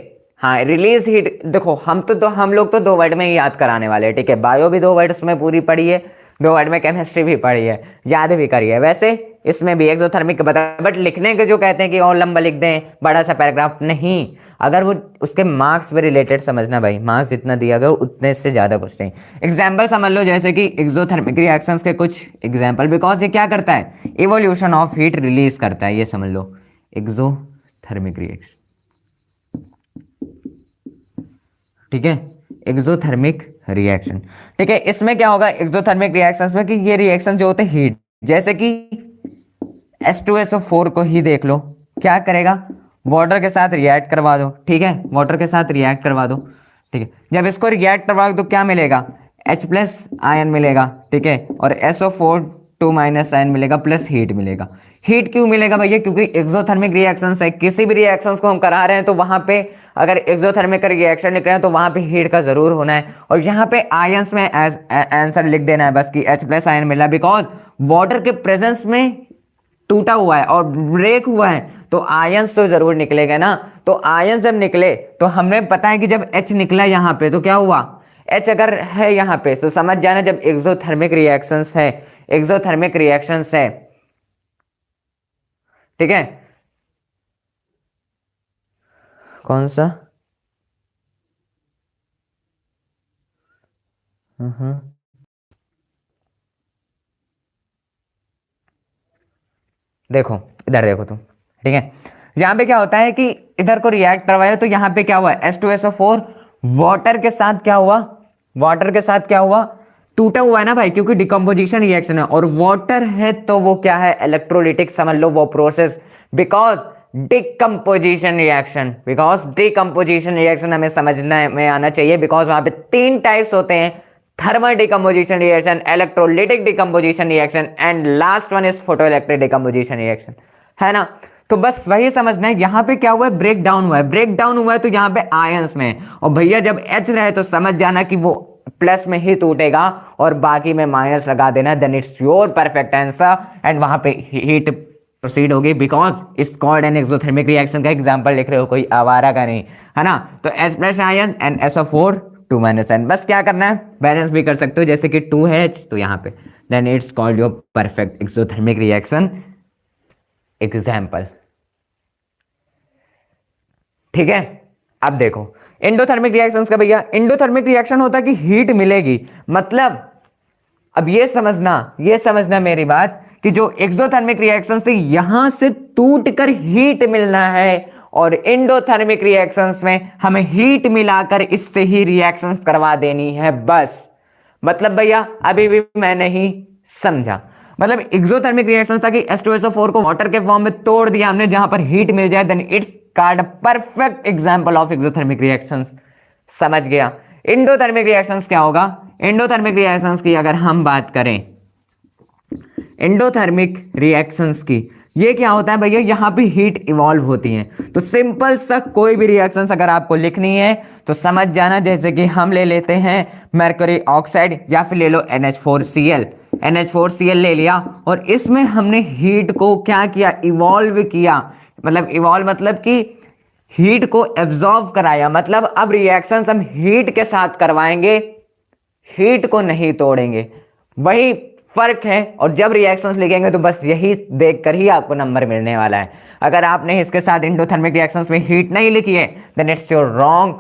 हाँ रिलीज हीट, देखो हम लोग तो 2 वर्ड में ही याद कराने वाले हैं, ठीक है, बायो भी 2 वर्ड्स में पूरी पढ़ी है, 2 वर्ड में केमिस्ट्री भी पढ़ी है, याद भी करी है। वैसे इसमें भी एक्सोथर्मिक बता, बट लिखने के जो कहते हैं कि और लंबा लिख दें, बड़ा सा पैराग्राफ, नहीं। अगर वो उसके मार्क्स पे रिलेटेड समझना भाई, मार्क्स जितना दिया गया उतने से ज़्यादा कुछ नहीं। एग्जाम्पल समझ लो, जैसे कि एक्सोथर्मिक रिएक्शंस के कुछ एग्जाम्पल, बिकॉज ये क्या करता है, इवोल्यूशन ऑफ हीट रिलीज करता है, ये समझ लो एक्सोथर्मिक रिएक्शन, ठीक है, एक्सोथर्मिक रिएक्शन। ठीक है, इसमें क्या होगा एक्सोथर्मिक रिएक्शंस में कि ये रिएक्शन जो होते हैं हीट, जैसे कि H2SO4 को ही देख लो, क्या करेगा, वाटर के साथ रिएक्ट करवा दो, ठीक है, वाटर के साथ रिएक्ट करवा दो, ठीक है, जब इसको रिएक्ट करवा दो तो क्या मिलेगा, H प्लस आयन मिलेगा, ठीक है, और SO4 2 माइनस आयन मिलेगा, प्लस हीट मिलेगा। हीट क्यों मिलेगा भैया, क्योंकि एक्सोथर्मिक रिएक्शंस है, किसी भी रिएक्शंस को हम करा रहे हैं तो वहां पे अगर एक्सोथर्मिक का रिएक्शन लिख रहे हैं तो वहां पे हीट का जरूर होना है, और यहाँ पे आयंस में आंसर लिख देना है बस कि H प्लस आयन मिला, बिकॉज वाटर के प्रेजेंस में टूटा हुआ है और ब्रेक हुआ है, तो आयंस तो जरूर निकलेगा ना। तो आयंस जब निकले तो हमें पता है कि जब H निकला यहाँ पे तो क्या हुआ, H अगर है यहाँ पे तो समझ जाना जब एक्सोथर्मिक रिएक्शंस है, एक्सोथर्मिक रिएक्शंस है, ठीक है, कौन सा, देखो इधर देखो तुम, ठीक है, यहां पे क्या होता है कि इधर को रिएक्ट करवाया तो यहां पे क्या हुआ, H2SO4 वाटर के साथ क्या हुआ, वाटर के साथ क्या हुआ, टूटा हुआ है ना भाई, क्योंकि डिकम्पोजिशन रिएक्शन है और वाटर है तो वो क्या है, इलेक्ट्रोलिटिक समझ लो वो process, because decomposition reaction, because decomposition reaction हमें समझना में आना चाहिए, बिकॉज वहां पे 3 टाइप्स होते हैं, thermal decomposition reaction, electrolytic decomposition reaction, and last one is photoelectric decomposition reaction, है ना। तो बस वही समझना है, यहां पे क्या हुआ है, ब्रेक डाउन हुआ है, ब्रेक डाउन हुआ है तो यहां पे आयंस में, और भैया जब H रहे तो समझ जाना कि वो प्लस में ही टूटेगा और बाकी में माइनस लगा देना, then it's your perfect answer, and वहां पे हीट प्रोसीड होगी, because is called an exothermic reaction का एग्जांपल लिख रहे हो, कोई आवारा का नहीं, है ना। तो H plus ion and SO4 2 minus ion, बस क्या करना है, बैलेंस भी कर सकते हो, जैसे कि 2H तो यहाँ पे, then it's called your perfect exothermic reaction example, ठीक है। अब देखो एंडोथर्मिक रिएक्शंस का भैया, एंडोथर्मिक रिएक्शन होता है कि हीट मिलेगी, मतलब अब ये समझना मेरी बात कि जो एक्सोथर्मिक रिएक्शन से यहां से टूटकर हीट मिलना है, और एंडोथर्मिक रिएक्शंस में हमें हीट मिलाकर इससे ही रिएक्शंस करवा देनी है, बस। मतलब भैया अभी भी मैं नहीं समझा, मतलब एक्सोथर्मिक रिएक्शंस था कि H2SO4 को वाटर के फॉर्म में तोड़ दिया हमने जहां पर हीट मिल जाए, then it's called perfect example of exothermic reactions, समझ गया। एंडोथर्मिक रिएक्शंस क्या होगा, एंडोथर्मिक रिएक्शंस की अगर हम बात करें, एंडोथर्मिक रिएक्शंस की, ये क्या होता है भैया, यहां पे हीट इवॉल्व होती है, तो सिंपल सा कोई भी रिएक्शंस अगर आपको लिखनी है तो समझ जाना, जैसे कि हम ले लेते हैं मरकरी ऑक्साइड या फिर ले लो NH4Cl, NH4Cl ले लिया और इसमें हमने हीट को क्या किया, इवॉल्व किया, मतलब इवॉल्व मतलब कि हीट को एब्जॉर्व कराया, मतलब अब रिएक्शंस हम हीट के साथ करवाएंगे, हीट को नहीं तोड़ेंगे, वही फर्क है। और जब रिएक्शंस लिखेंगे तो बस यही देखकर ही आपको नंबर मिलने वाला है। अगर आपने इसके साथ एंडोथर्मिक रिएक्शंस में हीट नहीं लिखी है then it's your wrong,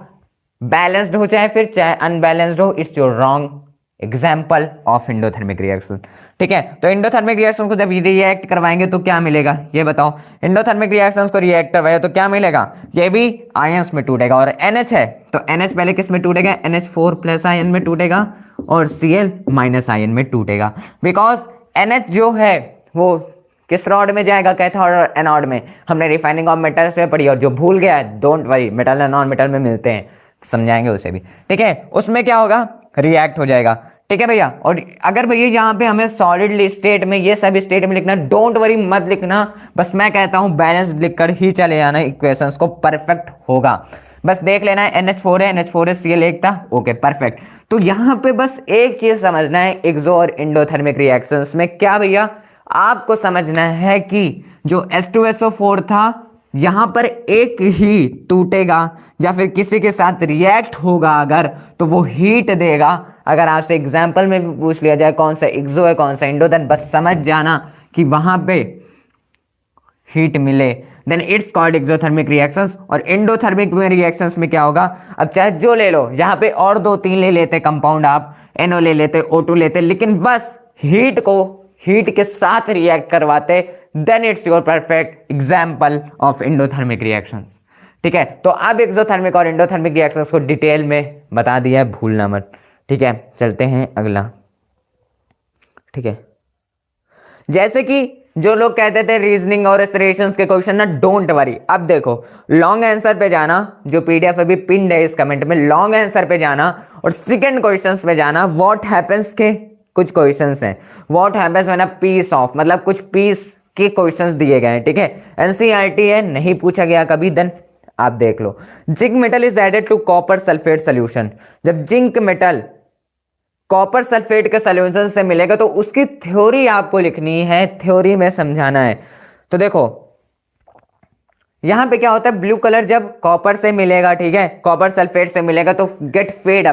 balanced हो चाहे फिर चाहे अनबैलेंस्ड हो, it's your wrong example of endothermic reaction, ठीक है। तो एंडोथर्मिक रिएक्शन को जब रिएक्ट करवाएंगे तो क्या मिलेगा, ये बताओ, एंडोथर्मिक रिएक्शंस को रिएक्ट करवाया तो क्या मिलेगा, ये भी आयंस में टूटेगा, और NH है तो NH पहले किस में टूटेगा, NH4 प्लस आयन में टूटेगा और Cl माइनस आयन में टूटेगा, बिकॉज NH जो है वो किस रॉड में जाएगा, कैथोड और एनोड में, हमने रिफाइनिंग ऑफ मेटल्स में पढ़ी, और जो भूल गया डोंट वरी, मेटल और नॉन मेटल में मिलते हैं, समझाएंगे उसे भी, ठीक है। उसमें क्या होगा, रिएक्ट हो जाएगा, ठीक है भैया। और अगर भैया यहाँ पे हमें सॉलिड स्टेट में ये सभी स्टेट में लिखना, डोंट वरी मत लिखना, बस मैं कहता हूं बैलेंस लिखकर ही चले जाना, इक्वेशंस को परफेक्ट होगा, बस देख लेना है NH4 है, NH4 है, Cl एक था, ओके परफेक्ट। तो यहाँ पे बस एक चीज समझना है एक्सो और एंडोथर्मिक रिएक्शंस में, क्या भैया आपको समझना है कि जो H2SO4 था यहां पर एक ही टूटेगा या फिर किसी के साथ रिएक्ट होगा अगर, तो वो हीट देगा। अगर आपसे एग्जाम्पल में भी पूछ लिया जाए कौन सा एक्सो है कौन सा एंडो, देन बस समझ जाना कि वहां पे हीट मिले, then it's called exothermic reactions. और एंडोथर्मिक में रिएक्शंस में क्या होगा, अब चाहे जो ले लो, यहाँ पे और 2-3 ले लेते कंपाउंड, आप NO ले लेते, O2 लेते, लेकिन बस हीट को हीट के साथ रिएक्ट करवाते, then it's your perfect example of endothermic reactions. ठीक है, तो अब एक्सोथर्मिक और एंडोथर्मिक रिएक्शंस को डिटेल में बता दिया है, भूलना मत। ठीक है, चलते हैं अगला। ठीक है, जैसे कि जो लोग कहते थे रीजनिंग और एस्पिरेशंस के क्वेश्चन ना, डोंट वरी, अब देखो लॉन्ग आंसर पे जाना, जो PDF अभी पिन्ड है इस कमेंट में, लॉन्ग आंसर पे जाना और सेकंड क्वेश्चंस पे जाना। व्हाट हैपेंस के कुछ क्वेश्चंस हैं, what happens when a piece of, मतलब कुछ पीस के क्वेश्चंस दिए गए हैं। ठीक है, NCERT है, नहीं पूछा गया कभी, देन आप देख लो। Zinc metal is added to copper sulphate solution, जब जिंक मेटल कॉपर सल्फेट के सॉल्यूशन से मिलेगा तो उसकी थ्योरी आपको लिखनी है, थ्योरी में समझाना है। तो देखो यहां पे क्या होता है, ब्लू कलर जब कॉपर से मिलेगा, ठीक है, कॉपर सल्फेट से मिलेगा तो गेट फेड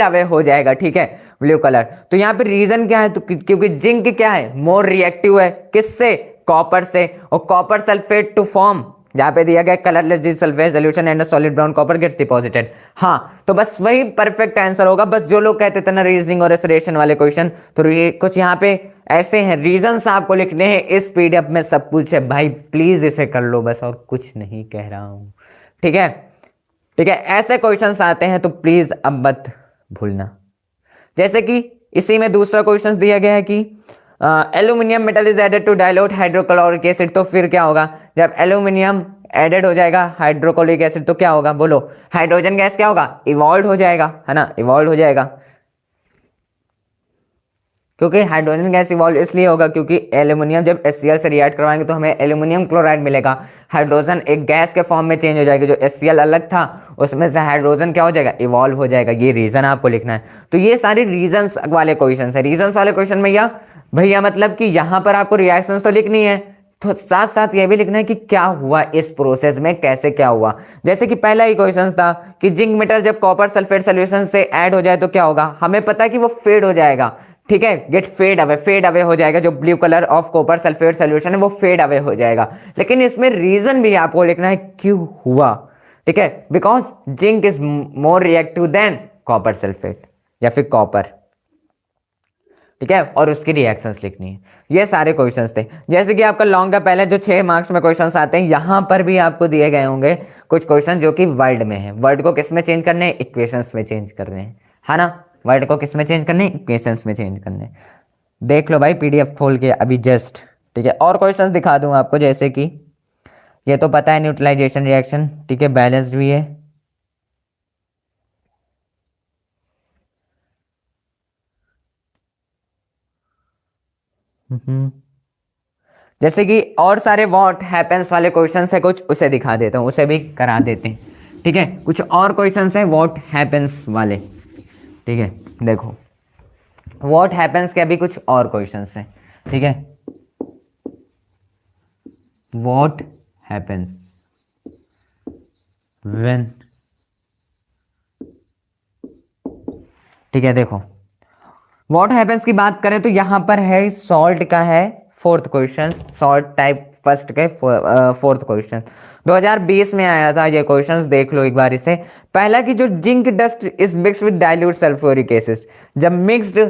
अवे हो जाएगा। ठीक है, ब्लू कलर। तो यहां पे रीजन क्या है, तो क्योंकि जिंक क्या है, मोर रिएक्टिव है, किससे, कॉपर से, और कॉपर सल्फेट टू फॉर्म, जहां पे दिया गया colourless sulphate solution and solid brown copper gets deposited. हाँ, तो बस वही परफेक्ट आंसर होगा। बस जो लोग कहते थे ना रीजनिंग और एसोसिएशन वाले क्वेश्चन, तो कुछ यहाँ पे ऐसे हैं, रीजंस आपको लिखने हैं, इस PDF में सब कुछ है भाई, प्लीज इसे कर लो बस, और कुछ नहीं कह रहा हूं। ठीक है, ठीक है, ऐसे क्वेश्चंस आते हैं तो प्लीज अब मत भूलना। जैसे कि इसी में दूसरा क्वेश्चन दिया गया है कि aluminium metal is added to dilute hydrochloric acid, तो फिर क्या होगा, जब एल्यूमिनियम एडेड हो जाएगा हाइड्रोक्लोरिक एसिड तो क्या होगा, बोलो, हाइड्रोजन गैस क्या होगा, इवॉल्व हो जाएगा, है ना, इवॉल्व हो जाएगा। क्योंकि हाइड्रोजन गैस इवॉल्व इसलिए होगा क्योंकि एल्यूमिनियम जब HCl से रिएक्ट करवाएंगे तो हमें एल्यूमिनियम क्लोराइड मिलेगा, हाइड्रोजन एक गैस के फॉर्म में चेंज हो जाएगा, जो HCl अलग था उसमें से हाइड्रोजन क्या हो जाएगा, इवॉल्व हो जाएगा। ये रीजन आपको लिखना है। तो ये सारी रीजंस वाले क्वेश्चन है। रीजंस वाले क्वेश्चन में या भैया मतलब कि यहाँ पर आपको रिएक्शन तो लिखनी है, तो साथ साथ ये भी लिखना है कि क्या हुआ इस प्रोसेस में, कैसे क्या हुआ। जैसे कि पहला ही क्वेश्चन था कि जिंक मेटल जब कॉपर सल्फेट सोल्यूशन से ऐड हो जाए तो क्या होगा, हमें पता है कि वो फेड हो जाएगा। ठीक है, गेट फेड अवे हो जाएगा, जो blue colour of copper sulphate solution है वो फेड अवे हो जाएगा। लेकिन इसमें रीजन भी आपको लिखना है क्यों हुआ। ठीक है, because zinc is more reactive than copper sulphate या फिर कॉपर। ठीक है, और उसकी रिएक्शंस लिखनी है। ये सारे क्वेश्चंस थे। जैसे कि आपका लॉन्ग का पहले जो 6 मार्क्स में क्वेश्चंस आते हैं, यहां पर भी आपको दिए गए होंगे कुछ क्वेश्चन जो कि वर्ड में है। वर्ड को किस में चेंज करने हैं, इक्वेशंस में चेंज करने हैं, है ना। वर्ड को किस में चेंज करने हैं, इक्वेशंस में चेंज करने हैं। देख लो भाई PDF खोल के अभी जस्ट। ठीक है, और क्वेश्चंस दिखा दूं आपको, जैसे कि ये तो पता है न्यूट्रलाइजेशन रिएक्शन, ठीक है, बैलेंस्ड भी है। जैसे कि और सारे व्हाट हैपेंस वाले क्वेश्चंस है कुछ, उसे दिखा देता हूं, उसे भी करा देते हैं। ठीक है, कुछ और क्वेश्चंस है व्हाट हैपेंस वाले। ठीक है, देखो व्हाट हैपेंस के अभी कुछ और क्वेश्चंस हैं। ठीक है, व्हाट हैपेंस व्हेन, ठीक है, देखो व्हाट हैपेंस की बात करें तो यहां पर है सॉल्ट का है 4th question, salt type first के 4th क्वेश्चन 2020 में आया था ये क्वेश्चंस, देख लो एक बार इसे। पहला कि जो zinc dust is mixed with dilute sulphuric acid, जब मिक्स्ड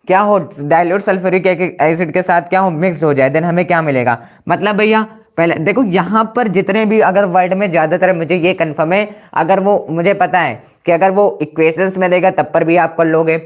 क्या हो, डाइल्यूट सल्फ्यूरिक एसिड के साथ क्या हो, मिक्स हो जाए, देन हमें क्या मिलेगा। मतलब भैया पहले देखो यहां पर जितने भी अगर वर्ड में ज्यादातर मुझे ये कंफर्म है, अगर वो मुझे पता है कि अगर वो इक्वेशंस में देगा तब पर भी आप कर लोगे,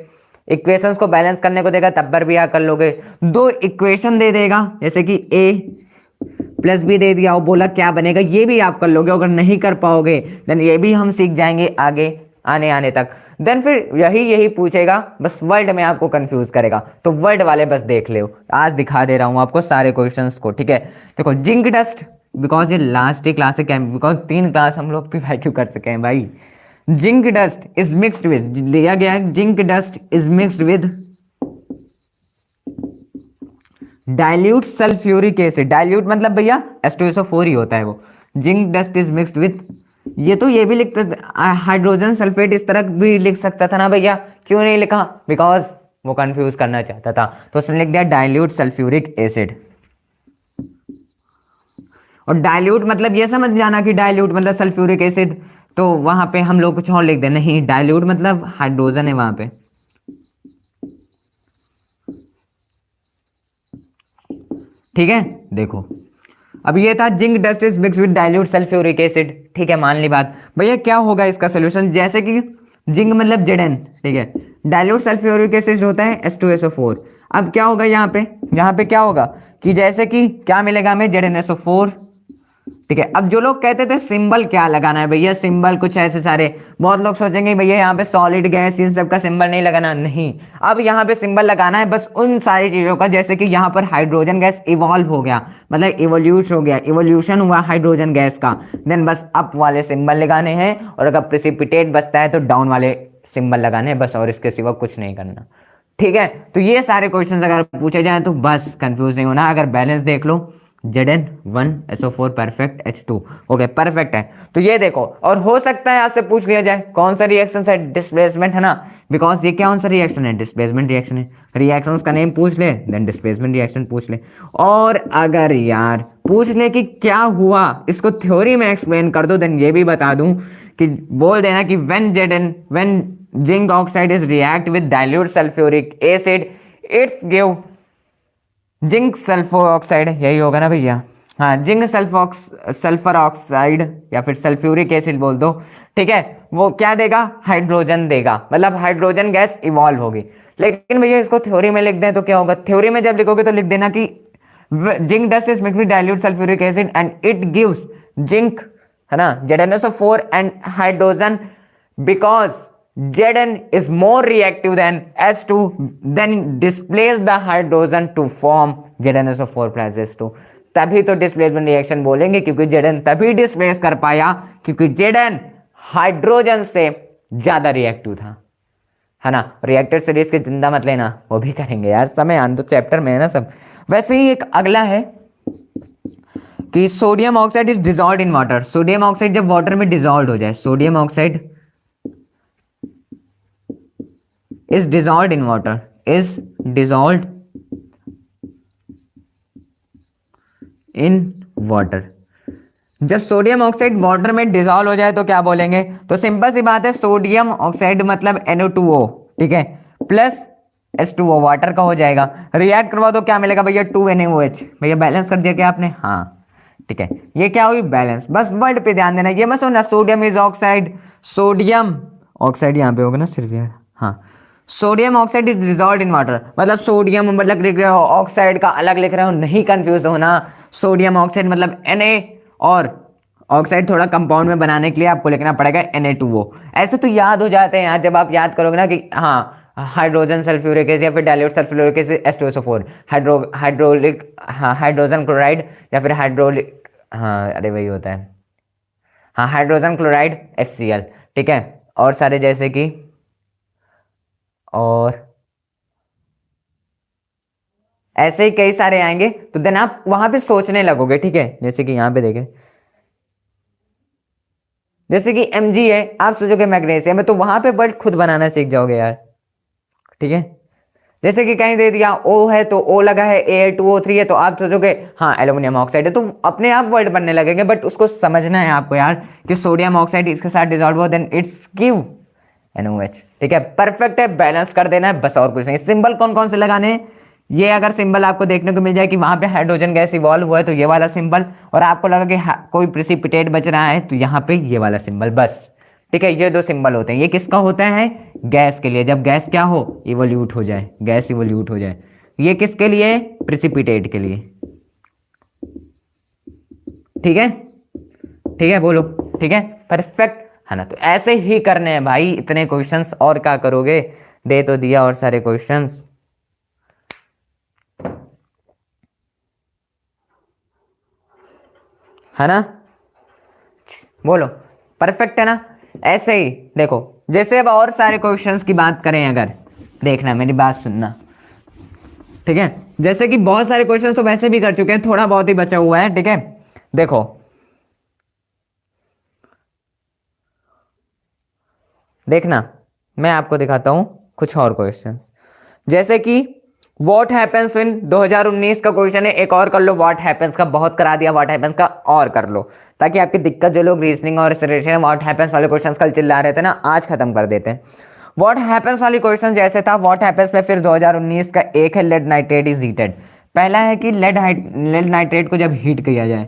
इक्वेशंस को बैलेंस करने को देगा तब पर भी आप कर लोगे। 2 इक्वेशन दे देगा, जैसे कि A+B दे दिया, वो बोला क्या बनेगा, ये भी आप कर लोगे। अगर नहीं कर पाओगे देन ये भी हम सीख जाएंगे आगे आने तक। देन फिर यही पूछेगा, बस वर्ड में आपको कंफ्यूज करेगा, तो वर्ड वाले बस देख लो। आज दिखा दे रहा हूं आपको सारे क्वेश्चंस को। ठीक है, देखो जिंक डस्ट, बिकॉज ये लास्ट ही क्लास है, बिकॉज 3 क्लास हम लोग PYQ कर सके हैं भाई। Zinc dust is mixed with, लिया गया है zinc dust is mixed with dilute sulphuric acid. Dilute मतलब भैया H2SO4 ही होता है वो। Zinc dust is mixed with, ये तो ये भी लिखता, हाइड्रोजन सल्फेट इस तरह भी लिख सकता था ना भैया, क्यों नहीं लिखा, बिकॉज वो कंफ्यूज करना चाहता था, तो उसने लिख दिया डाइल्यूट सल्फ्यूरिक एसिड। और डाइल्यूट मतलब ये समझ जाना कि डाइल्यूट मतलब सल्फ्यूरिक एसिड, तो वहां पे हम लोग कुछ और लिख दें, नहीं, डाइल्यूट मतलब हाइड्रोजन है वहां पे। ठीक है, देखो अब ये था zinc dust is mix with dilute sulphuric acid. ठीक है, मान ली बात। भैया क्या होगा इसका सोल्यूशन, जैसे कि जिंक मतलब Zn, ठीक है, डाइल्यूट सल्फ्यूरिक एसिड होता है H2SO4। अब क्या होगा यहाँ पे क्या होगा कि जैसे कि क्या मिलेगा हमें, ZnSO4। ठीक है, अब जो लोग कहते थे सिंबल क्या लगाना है भैया, सिंबल कुछ ऐसे सारे, बहुत लोग सोचेंगे भैया यहाँ पे सॉलिड गैस इन सब का सिंबल नहीं लगाना, नहीं, अब यहाँ पे सिंबल लगाना है बस उन सारी चीजों का, जैसे कि यहाँ पर हाइड्रोजन गैस इवॉल्व हो गया, मतलब इवोल्यूशन हो गया, इवोल्यूशन हुआ हाइड्रोजन गैस का, देन बस अप वाले सिंबल लगाने हैं, और अगर प्रेसिपिटेट बचता है तो डाउन वाले सिंबल लगाने हैं बस, और इसके सिवा कुछ नहीं करना। ठीक है, तो ये सारे क्वेश्चंस अगर पूछे जाए तो बस कंफ्यूज नहीं होना। अगर बैलेंस देख लो, Zn1SO4 perfect H2, okay perfect है। तो ये देखो, और हो सकता है आपसे पूछ लिया जाए कौन सा रिएक्शन है, डिस्प्लेसमेंट है ना, बिकॉज ये कौन सा रिएक्शन है, डिस्प्लेसमेंट रिएक्शन है। रिएक्शंस का नेम पूछ ले, देन डिस्प्लेसमेंट रिएक्शन पूछ ले। और अगर यार पूछ ले कि क्या हुआ, इसको थ्योरी में एक्सप्लेन कर दो, देन ये भी बता दूं कि बोल देना कि when zinc oxide is react with dilute sulphuric acid it's give zinc sulphur oxide, यही होगा ना भैया, हाँ, जिंक सल्फर ऑक्साइड या फिर सल्फ्यूरिक एसिड बोल दो। ठीक है, वो क्या देगा, हाइड्रोजन देगा, मतलब हाइड्रोजन गैस इवॉल्व होगी। लेकिन भैया इसको थ्योरी में लिख दें तो क्या होगा, थ्योरी में जब लिखोगे तो लिख देना कि zinc dust is mixed with dilute sulphuric acid and it gives zinc, है ना, ZnSO4 and hydrogen, because Zn is more reactive than S2, then displace the hydrogen to form ZnSO4 plus S2। तभी तो displacement reaction बोलेंगे, क्योंकि Zn तभी displace कर पाया क्योंकि Zn हाइड्रोजन से ज्यादा रिएक्टिव था, है ना। रिएक्टर सीरीज के जिंदा मत लेना, वो भी करेंगे यार, समय आन दो, चैप्टर में है ना सब। वैसे ही एक अगला है कि sodium oxide is dissolve in water. Sodium oxide जब वाटर में डिजॉल्व हो जाए, sodium oxide is dissolved in water, is dissolved in water। जब सोडियम ऑक्साइड वाटर में डिजॉल्व हो जाए तो क्या बोलेंगे, तो सिंपल सी बात है, सोडियम ऑक्साइड मतलब NO2O, ठीक है, प्लस H2O वाटर का हो जाएगा। रिएक्ट करवा दो, क्या मिलेगा भैया, 2NaOH। भैया बैलेंस कर दिया क्या आपने, हाँ ठीक है, ये क्या हुई, बैलेंस। बस वर्ड पे ध्यान देना, ये मत सोचना sodium is oxide, sodium oxide यहाँ पे होगा ना सिर्फ यार, हाँ, sodium oxide is dissolved in water, मतलब सोडियम मतलब लिख रहे हो, ऑक्साइड का अलग लिख रहे हो, नहीं कंफ्यूज होना। सोडियम ऑक्साइड मतलब Na, और ऑक्साइड थोड़ा कंपाउंड में बनाने के लिए आपको लिखना पड़ेगा Na2O। ऐसे तो याद हो जाते हैं यार, जब आप याद करोगे ना कि हाँ हाइड्रोजन सल्फ्यूरिक एसिड या फिर dilute sulphuric acid H2SO4, hydraulic, हाँ हाइड्रोजन क्लोराइड या फिर हाइड्रोलिक, हाँ अरे वही होता है, हाँ हाइड्रोजन क्लोराइड HCl। ठीक है, और सारे जैसे कि, और ऐसे ही कई सारे आएंगे, तो देन आप वहां पे सोचने लगोगे। ठीक है, जैसे कि यहां पे देखें, जैसे कि Mg है, आप सोचोगे मैग्नीशियम है, तो वहां पे वर्ड खुद बनाना सीख जाओगे यार। ठीक है, जैसे कि कहीं दे दिया O है तो O लगा है, Al2O3 है, तो आप सोचोगे हाँ एल्यूमिनियम ऑक्साइड है, तो अपने आप वर्ड बनने लगेंगे। बट उसको समझना है आपको यार कि सोडियम ऑक्साइड इसके साथ डिजॉल्व हो, देन इट्स गिव NOH। ठीक है, परफेक्ट है, बैलेंस कर देना है बस, और कुछ नहीं। सिंबल कौन कौन से लगाने हैं, ये अगर सिंबल आपको देखने को मिल जाए कि वहां पे हाइड्रोजन गैस इवॉल्व हुआ है तो ये वाला सिंबल, और आपको लगा कि कोई प्रेसिपिटेट बच रहा है तो यहाँ पे ये वाला सिंबल, बस। ठीक है, ये दो सिंबल होते हैं। ये किसका होता है, गैस के लिए, जब गैस क्या हो, इवोल्यूट हो जाए, गैस इवोल्यूट हो जाए। ये किसके लिए, प्रेसिपिटेट के लिए। ठीक है, ठीक है बोलो, ठीक है परफेक्ट, है ना। तो ऐसे ही करने हैं भाई इतने क्वेश्चंस, और क्या करोगे, दे तो दिया और सारे क्वेश्चंस, है ना, बोलो परफेक्ट है ना। ऐसे ही देखो, जैसे अब और सारे क्वेश्चंस की बात करें, अगर देखना मेरी बात सुनना, ठीक है, जैसे कि बहुत सारे क्वेश्चंस तो वैसे भी कर चुके हैं, थोड़ा बहुत ही बचा हुआ है। ठीक है, देखो देखना, मैं आपको दिखाता हूं कुछ और क्वेश्चंस, जैसे कि व्हाट हैपेंस व्हेन 2019 का क्वेश्चन है, एक और कर लो व्हाट हैपेंस का, बहुत करा दिया व्हाट हैपेंस का, और कर लो ताकि आपकी दिक्कत जो लोग रीजनिंग और रिलेशन व्हाट हैपेंस वाले क्वेश्चंस कल चिल्ला रहे थे ना, आज खत्म कर देते हैं। व्हाट हैपेंस वाली क्वेश्चन जैसे था, व्हाट हैपेंस में फिर 2019 का एक है लेड नाइट्रेट इज हीटेड। पहला है कि लेड नाइट्रेट को जब हीट किया जाए,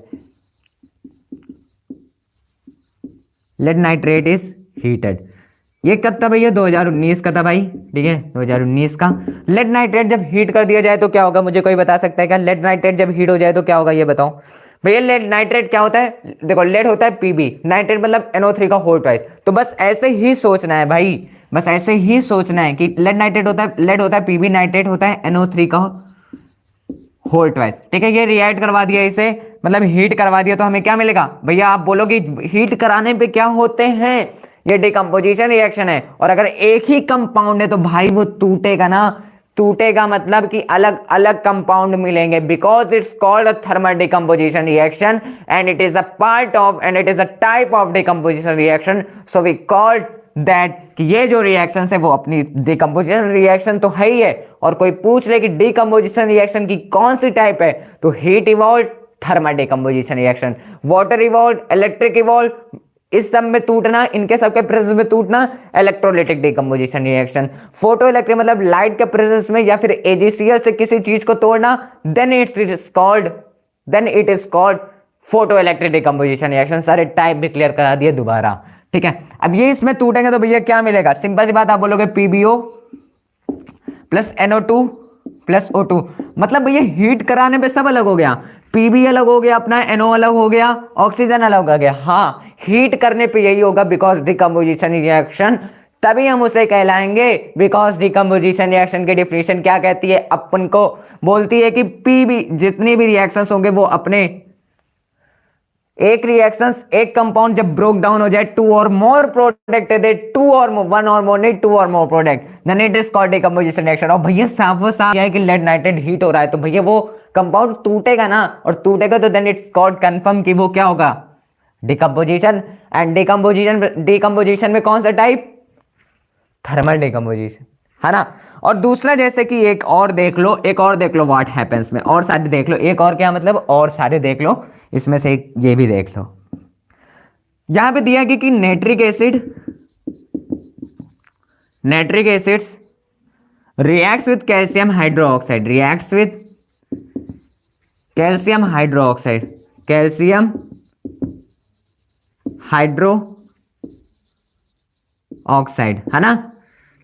लेड नाइट्रेट इज हीटेड, ये कब था भैया? 2019 का था भाई, ठीक है 2019 का। लेड नाइट्रेट जब हीट कर दिया जाए तो क्या होगा, मुझे कोई बता सकता है क्या? लेड नाइट्रेट जब हीट हो जाए तो क्या होगा, ये बताओ भैया। लेड नाइट्रेट क्या होता है? देखो लेड होता है पीबी, नाइट्रेट मतलब NO3 का होल ट्वाइस। तो बस ऐसे ही सोचना है भाई, बस ऐसे ही सोचना है कि लेड नाइट्रेट होता है, लेड होता है पीबी, नाइट्रेट होता है NO3 का होल ट्वाइस, ठीक है। ये रिएक्ट करवा दिया इसे, मतलब हीट करवा दिया, तो हमें क्या मिलेगा भैया? आप बोलोगे हीट कराने पे क्या होते हैं, ये डिकम्पोजिशन रिएक्शन है। और अगर एक ही कंपाउंड है तो भाई वो टूटेगा ना, टूटेगा मतलब कि अलग अलग कंपाउंड मिलेंगे, because it's called a thermal decomposition reaction and it is a part of and it is a type of decomposition reaction. So we called that कि ये जो रिएक्शन है वो अपनी डिकम्पोजिशन रिएक्शन तो है ही है, और कोई पूछ ले कि डिकम्पोजिशन रिएक्शन की कौन सी टाइप है, तो heat evolve, thermal decomposition reaction, water evolve, electric evolve, इस सब में टूटना, इनके सबके प्रेजेंस में टूटना, electrolytic decomposition reaction. Photo electric मतलब लाइट के प्रेजेंस में या फिर AgCl से किसी चीज को तोड़ना, then it is called photo electric decomposition reaction. सारे टाइप भी क्लियर करा दिए दोबारा, ठीक है। अब ये इसमें टूटेंगे तो भैया क्या मिलेगा? सिंपल सी बात, आप बोलोगे PbO plus NO2 plus O2, मतलब भैया हीट कराने पे सब अलग हो गया, Pb अलग हो गया अपना, NO अलग हो गया, ऑक्सीजन अलग हो गया। हाँ, हीट करने पे यही होगा, बिकॉज डिकम्पोजिशन रिएक्शन, तभी हम उसे कहलाएंगे। बिकॉज डिकम्पोजिशन रिएक्शन की डिफिनेशन क्या कहती है? अपन को बोलती है कि Pb जितनी भी रिएक्शंस होंगे वो अपने एक रिएक्शंस, एक कंपाउंड जब ब्रोक डाउन हो जाए, टू और मोर प्रोडक्ट दे, टू और मोर, वन और मोर नहीं, टू और more product, then it is called decomposition reaction. और भैया साफ है कि लेड नाइट्रेट हीट हो रहा है तो भैया वो कंपाउंड टूटेगा ना, और टूटेगा तो देन इट्स कॉल्ड कंफर्म कि वो क्या होगा? डिकम्पोजिशन। एंड डिकम्पोजिशन में कौन सा टाइप? थर्मल डिकम्पोजिशन, है ना। और दूसरा जैसे कि एक और देख लो, व्हाट हैपेंस में, और सारे देख लो, एक और क्या मतलब, और सारे देख लो, इसमें से एक ये भी देख लो। यहां पे दिया कि nitric acids reacts with calcium hydroxide, calcium hydro oxide, है ना।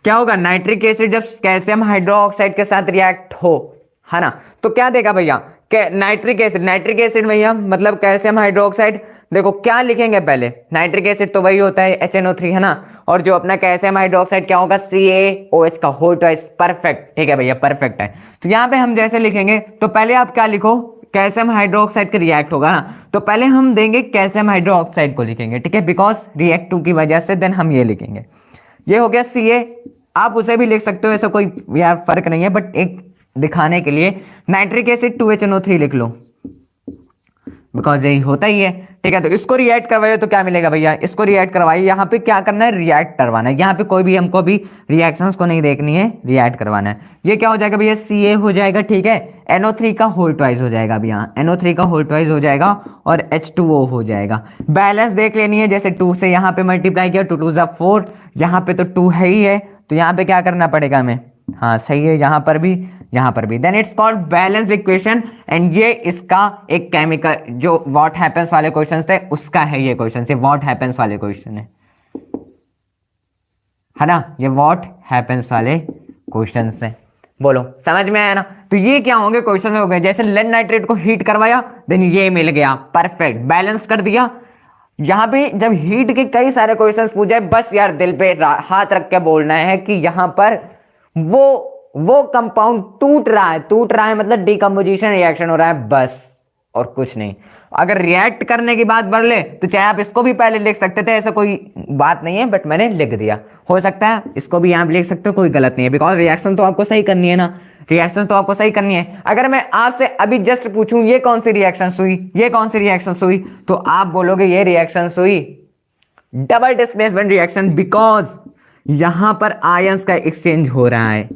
क्या होगा? नाइट्रिक एसिड जब कैल्शियम हाइड्रोक्साइड के साथ रिएक्ट हो, है ना, तो क्या देगा भैया? नाइट्रिक एसिड भैया मतलब कैल्शियम हाइड्रोक्साइड। देखो क्या लिखेंगे पहले, नाइट्रिक एसिड तो वही होता है HNO3, है ना, और जो अपना कैल्शियम हाइड्रोक्साइड क्या होगा? CaOH का होल ट्वाइस। परफेक्ट, ठीक है भैया, परफेक्ट है। तो यहां पे हम जैसे लिखेंगे तो पहले आप क्या लिखो? कैल्शियम हाइड्रोक्साइड का रिएक्ट होगा ना, तो पहले हम देंगे कैल्शियम हाइड्रोक्साइड को लिखेंगे, ठीक है, बिकॉज रिएक्ट टू की वजह से, देन हम ये लिखेंगे। ये हो गया Ca, आप उसे भी लिख सकते हो, ऐसा कोई यार फर्क नहीं है, बट एक दिखाने के लिए नाइट्रिक एसिड 2HNO3 लिख लो, बिकॉज यही होता ही है, ठीक है। तो इसको रिएक्ट करवाइए तो क्या मिलेगा भैया? इसको रिएक्ट करवाइए, यहाँ पे क्या करना है? रिएक्ट करवाना है। यहाँ पे कोई भी हमको भी रिएक्शंस को नहीं देखनी है, रिएक्ट करवाना है। ये क्या हो जाएगा भैया? Ca हो जाएगा, ठीक है, NO3 का होल ट्वाइस हो जाएगा, अब यहाँ NO3 का होल ट्वाइस हो जाएगा, और H2O हो जाएगा। बैलेंस देख लेनी है, जैसे 2 से यहाँ पे मल्टीप्लाई किया, 2 2 4, यहाँ पे तो 2 है ही है, तो यहाँ पे क्या करना पड़ेगा हमें? हाँ सही है, यहाँ पर भी, यहाँ पर भी, then it's called balanced equation. And ये इसका एक केमिकल, जो व्हाट हैपेंस वाले क्वेश्चन थे उसका है ये क्वेश्चन, ये व्हाट हैपेंस वाले क्वेश्चन है ना, ये व्हाट हैपेंस वाले क्वेश्चन है। बोलो समझ में आया ना? तो ये क्या होंगे? क्वेश्चन हो गए, जैसे लेड नाइट्रेट को हीट करवाया, देन ये मिल गया, परफेक्ट, बैलेंस कर दिया। यहां पे जब हीट के कई सारे क्वेश्चंस पूछे, बस यार दिल पे हाथ रख के बोलना है कि यहां पर वो कंपाउंड टूट रहा है मतलब डिकम्पोजिशन रिएक्शन हो रहा है, बस, और कुछ नहीं। अगर रिएक्ट करने की बात बढ़ ले तो चाहे आप इसको भी पहले लिख सकते थे, ऐसा कोई बात नहीं है, बट मैंने लिख दिया। हो सकता है इसको भी आप लिख सकते हो, कोई गलत नहीं है, बिकॉज रिएक्शन तो आपको सही करनी है ना, रिएक्शन तो आपको सही करनी है। अगर मैं आपसे अभी जस्ट पूछूं ये कौन सी रिएक्शन हुई, ये कौन सी रिएक्शन हुई, तो आप बोलोगे ये रिएक्शन हुई डबल डिस्प्लेसमेंट रिएक्शन, बिकॉज यहां पर आयंस का एक्सचेंज हो रहा है,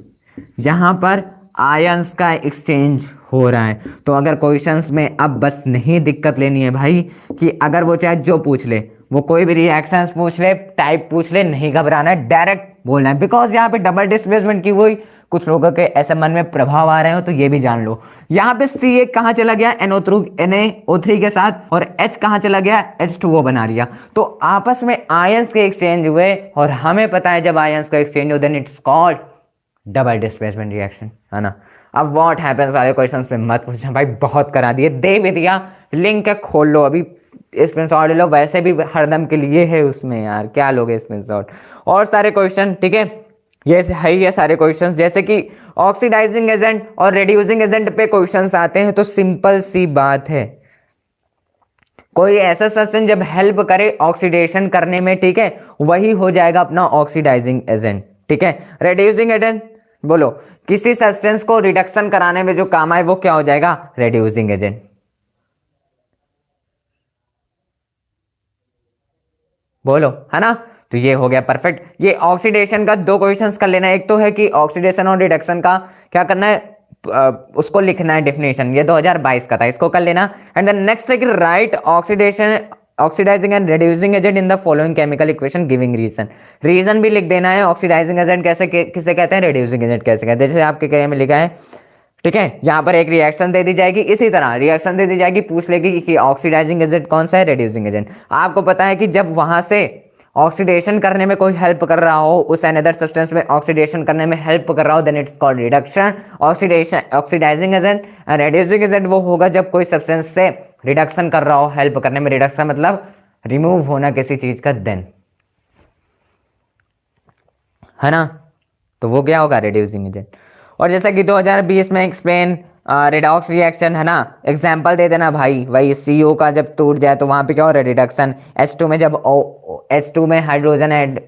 यहां पर आयंस का एक्सचेंज हो रहा है। तो अगर क्वेश्चंस में अब बस नहीं दिक्कत लेनी है भाई कि अगर वो चाहे जो पूछ ले, वो कोई भी रिएक्शंस पूछ ले, टाइप पूछ ले, नहीं घबराना है, डायरेक्ट बोलना है। बिकॉज यहाँ पे डबल डिस्प्लेसमेंट की हुई, कुछ लोगों के ऐसे मन में प्रभाव आ रहे हो तो ये भी जान लो। यहाँ पे सी ए कहाँ चला गया, NaO3 के साथ, और H कहाँ चला गया, H2O बना लिया। तो आपस में आयंस के एक्सचेंज हुए, और हमें पता है जब आयंस का एक्सचेंज हो then it's called double displacement reaction, है ना। अब व्हाट हैपेंस वाले क्वेश्चंस पे मत पूछना भाई, बहुत करा दिए, दे भी दिया, लिंक है खोल लो अभी, स्क्रीनशॉट ले लो, वैसे भी हरदम के लिए है उसमें यार, क्या लोगे स्क्रीनशॉट। और सारे क्वेश्चन ठीक है, ये है ही है सारे क्वेश्चंस। जैसे कि ऑक्सीडाइजिंग एजेंट और रिड्यूसिंग एजेंट पे क्वेश्चंस आते हैं, तो सिंपल सी बात है, कोई ऐसा सब्सटेंस जब हेल्प करे ऑक्सीडेशन करने में, ठीक है, वही हो जाएगा अपना ऑक्सीडाइजिंग एजेंट, ठीक है। रिड्यूसिंग एजेंट, बोलो, किसी सब्सटेंस को रिडक्शन कराने में जो काम आए वो क्या हो जाएगा, रिड्यूसिंग एजेंट। बोलो, है ना। तो ये हो गया परफेक्ट। ये ऑक्सीडेशन का दो क्वेश्चंस कर लेना, एक तो है कि ऑक्सीडेशन और रिडक्शन का क्या करना है, उसको लिखना है डेफिनेशन, ये 2022 का था, इसको कर लेना। एंड देन नेक्स्ट है कि write oxidation oxidising and reducing agent in the following chemical equation giving reason. Reason भी लिख देना है, ऑक्सीडाइजिंग एजेंट कैसे किसे कहते हैं, रिड्यूसिंग एजेंट कैसे कहते हैं। जैसे आपके करियर में लिखा है, ठीक है, यहां पर एक रिएक्शन दे दी जाएगी, इसी तरह रिएक्शन दे दी जाएगी, पूछ लेगी कि ऑक्सीडाइजिंग एजेंट कौन सा है, रिड्यूसिंग एजेंट। आपको पता है कि जब वहां से ऑक्सीडेशन करने में कोई हेल्प कर रहा हो, उस अनदर सब्सटेंस में ऑक्सीडेशन करने में हेल्प कर रहा हो, then it's called reduction. Oxidation oxidising agent and reducing agent वो होगा जब कोई सब्सटेंस से रिडक्शन कर रहा हो, हेल्प करने में, रिडक्शन मतलब रिमूव होना किसी चीज का, देन, है ना। तो वो क्या होगा, रिड्यूसिंग एजेंट। और जैसा कि 2020 में एक्सप्लेन रिडॉक्स रिएक्शन, है ना, एग्जाम्पल दे देना भाई, वही CO का जब टूट जाए तो वहां पे क्या हो रहा है, रिडक्शन। H2 में जब H2 में हाइड्रोजन ऐड,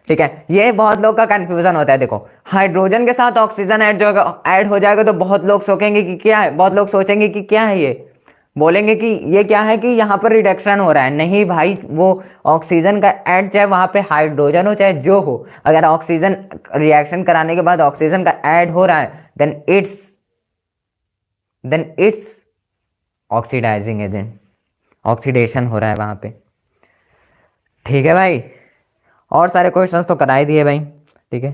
ठीक है, ये बहुत लोग का कंफ्यूजन होता है। देखो, हाइड्रोजन के साथ ऑक्सीजन ऐड हो जाएगा तो बहुत लोग सोचेंगे कि क्या है, बहुत लोग सोचेंगे कि क्या है ये, बोलेंगे कि ये क्या है, कि यहाँ पर रिडक्शन हो रहा है। नहीं भाई, वो ऑक्सीजन का ऐड, चाहे वहां पे हाइड्रोजन हो चाहे जो हो, अगर ऑक्सीजन रिएक्शन कराने के बाद ऑक्सीजन का ऐड हो रहा है, then it's oxidising agent, oxidation हो रहा है वहां पे, ठीक है भाई। और सारे क्वेश्चंस तो करा ही दिए भाई, ठीक है।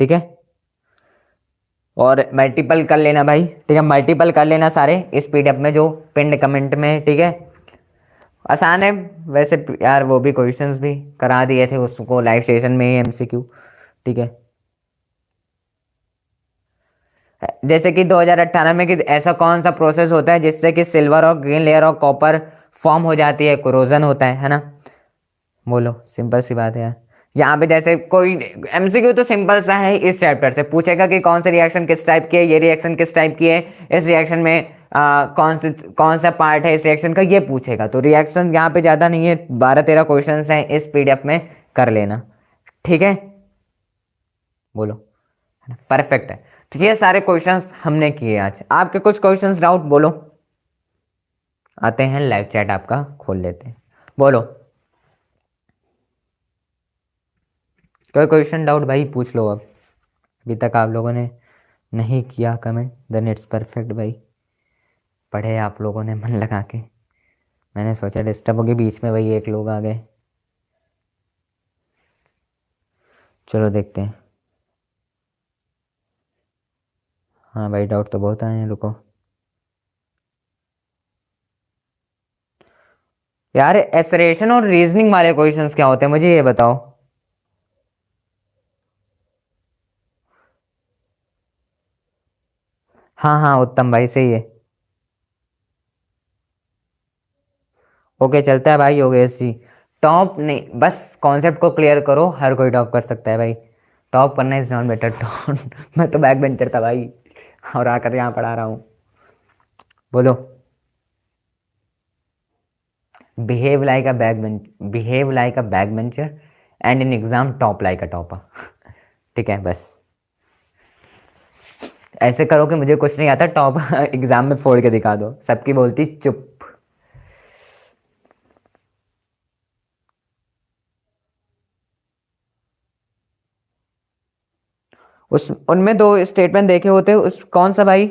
ठीक है, और मल्टीपल कर लेना भाई, ठीक है, मल्टीपल कर लेना सारे इस PDF में जो पिंड कमेंट में, ठीक है। आसान है वैसे यार, वो भी क्वेश्चंस भी करा दिए थे उसको लाइव सेशन में, MCQ, ठीक है। जैसे कि 2018 में कि ऐसा कौन सा प्रोसेस होता है जिससे कि सिल्वर और green layer of copper form हो जाती है, कोरोजन होता है ना। बोलो, सिंपल सी बात है यार। यहाँ पे जैसे कोई MCQ तो सिंपल सा है, इस चैप्टर से पूछेगा कि कौन से रिएक्शन किस टाइप की है, ये रिएक्शन किस टाइप की है, इस रिएक्शन में कौन सा पार्ट है इस रिएक्शन का, ये पूछेगा। तो रिएक्शन यहाँ पे ज़्यादा नहीं है, 12-13 क्वेश्चन हैं इस PDF में, कर लेना, ठीक है। बोलो, परफेक्ट है। तो ये सारे क्वेश्चंस हमने किए आज। आपके कुछ क्वेश्चंस डाउट बोलो, आते हैं लाइव चैट आपका खोल लेते हैं, बोलो कोई क्वेश्चन डाउट भाई पूछ लो। अब अभी तक आप लोगों ने नहीं किया कमेंट, देन इट्स परफेक्ट भाई, पढ़े आप लोगों ने मन लगा के, मैंने सोचा डिस्टर्ब हो गई बीच में, भाई एक लोग आ गए। चलो देखते हैं। हाँ भाई, डाउट तो बहुत आए हैं, रुको यार। एसरेशन और रीजनिंग वाले क्वेश्चंस क्या होते हैं, मुझे ये बताओ। हाँ हाँ, उत्तम भाई सही है। ओके, चलता है भाई, OSC टॉप नहीं, बस कॉन्सेप्ट को क्लियर करो, हर कोई टॉप कर सकता है भाई, टॉप करना इज नॉट बेटर टॉप। मैं तो बैक बेंचर था भाई, और आकर यहाँ पढ़ा रहा हूँ। बोलो, behave like a back bencher and in exam top like a topper. ठीक है, बस ऐसे करो कि मुझे कुछ नहीं आता, टॉप एग्जाम में फोड़ के दिखा दो, सबकी बोलती चुप। उस उनमें दो स्टेटमेंट देखे होते, उस कौन सा भाई?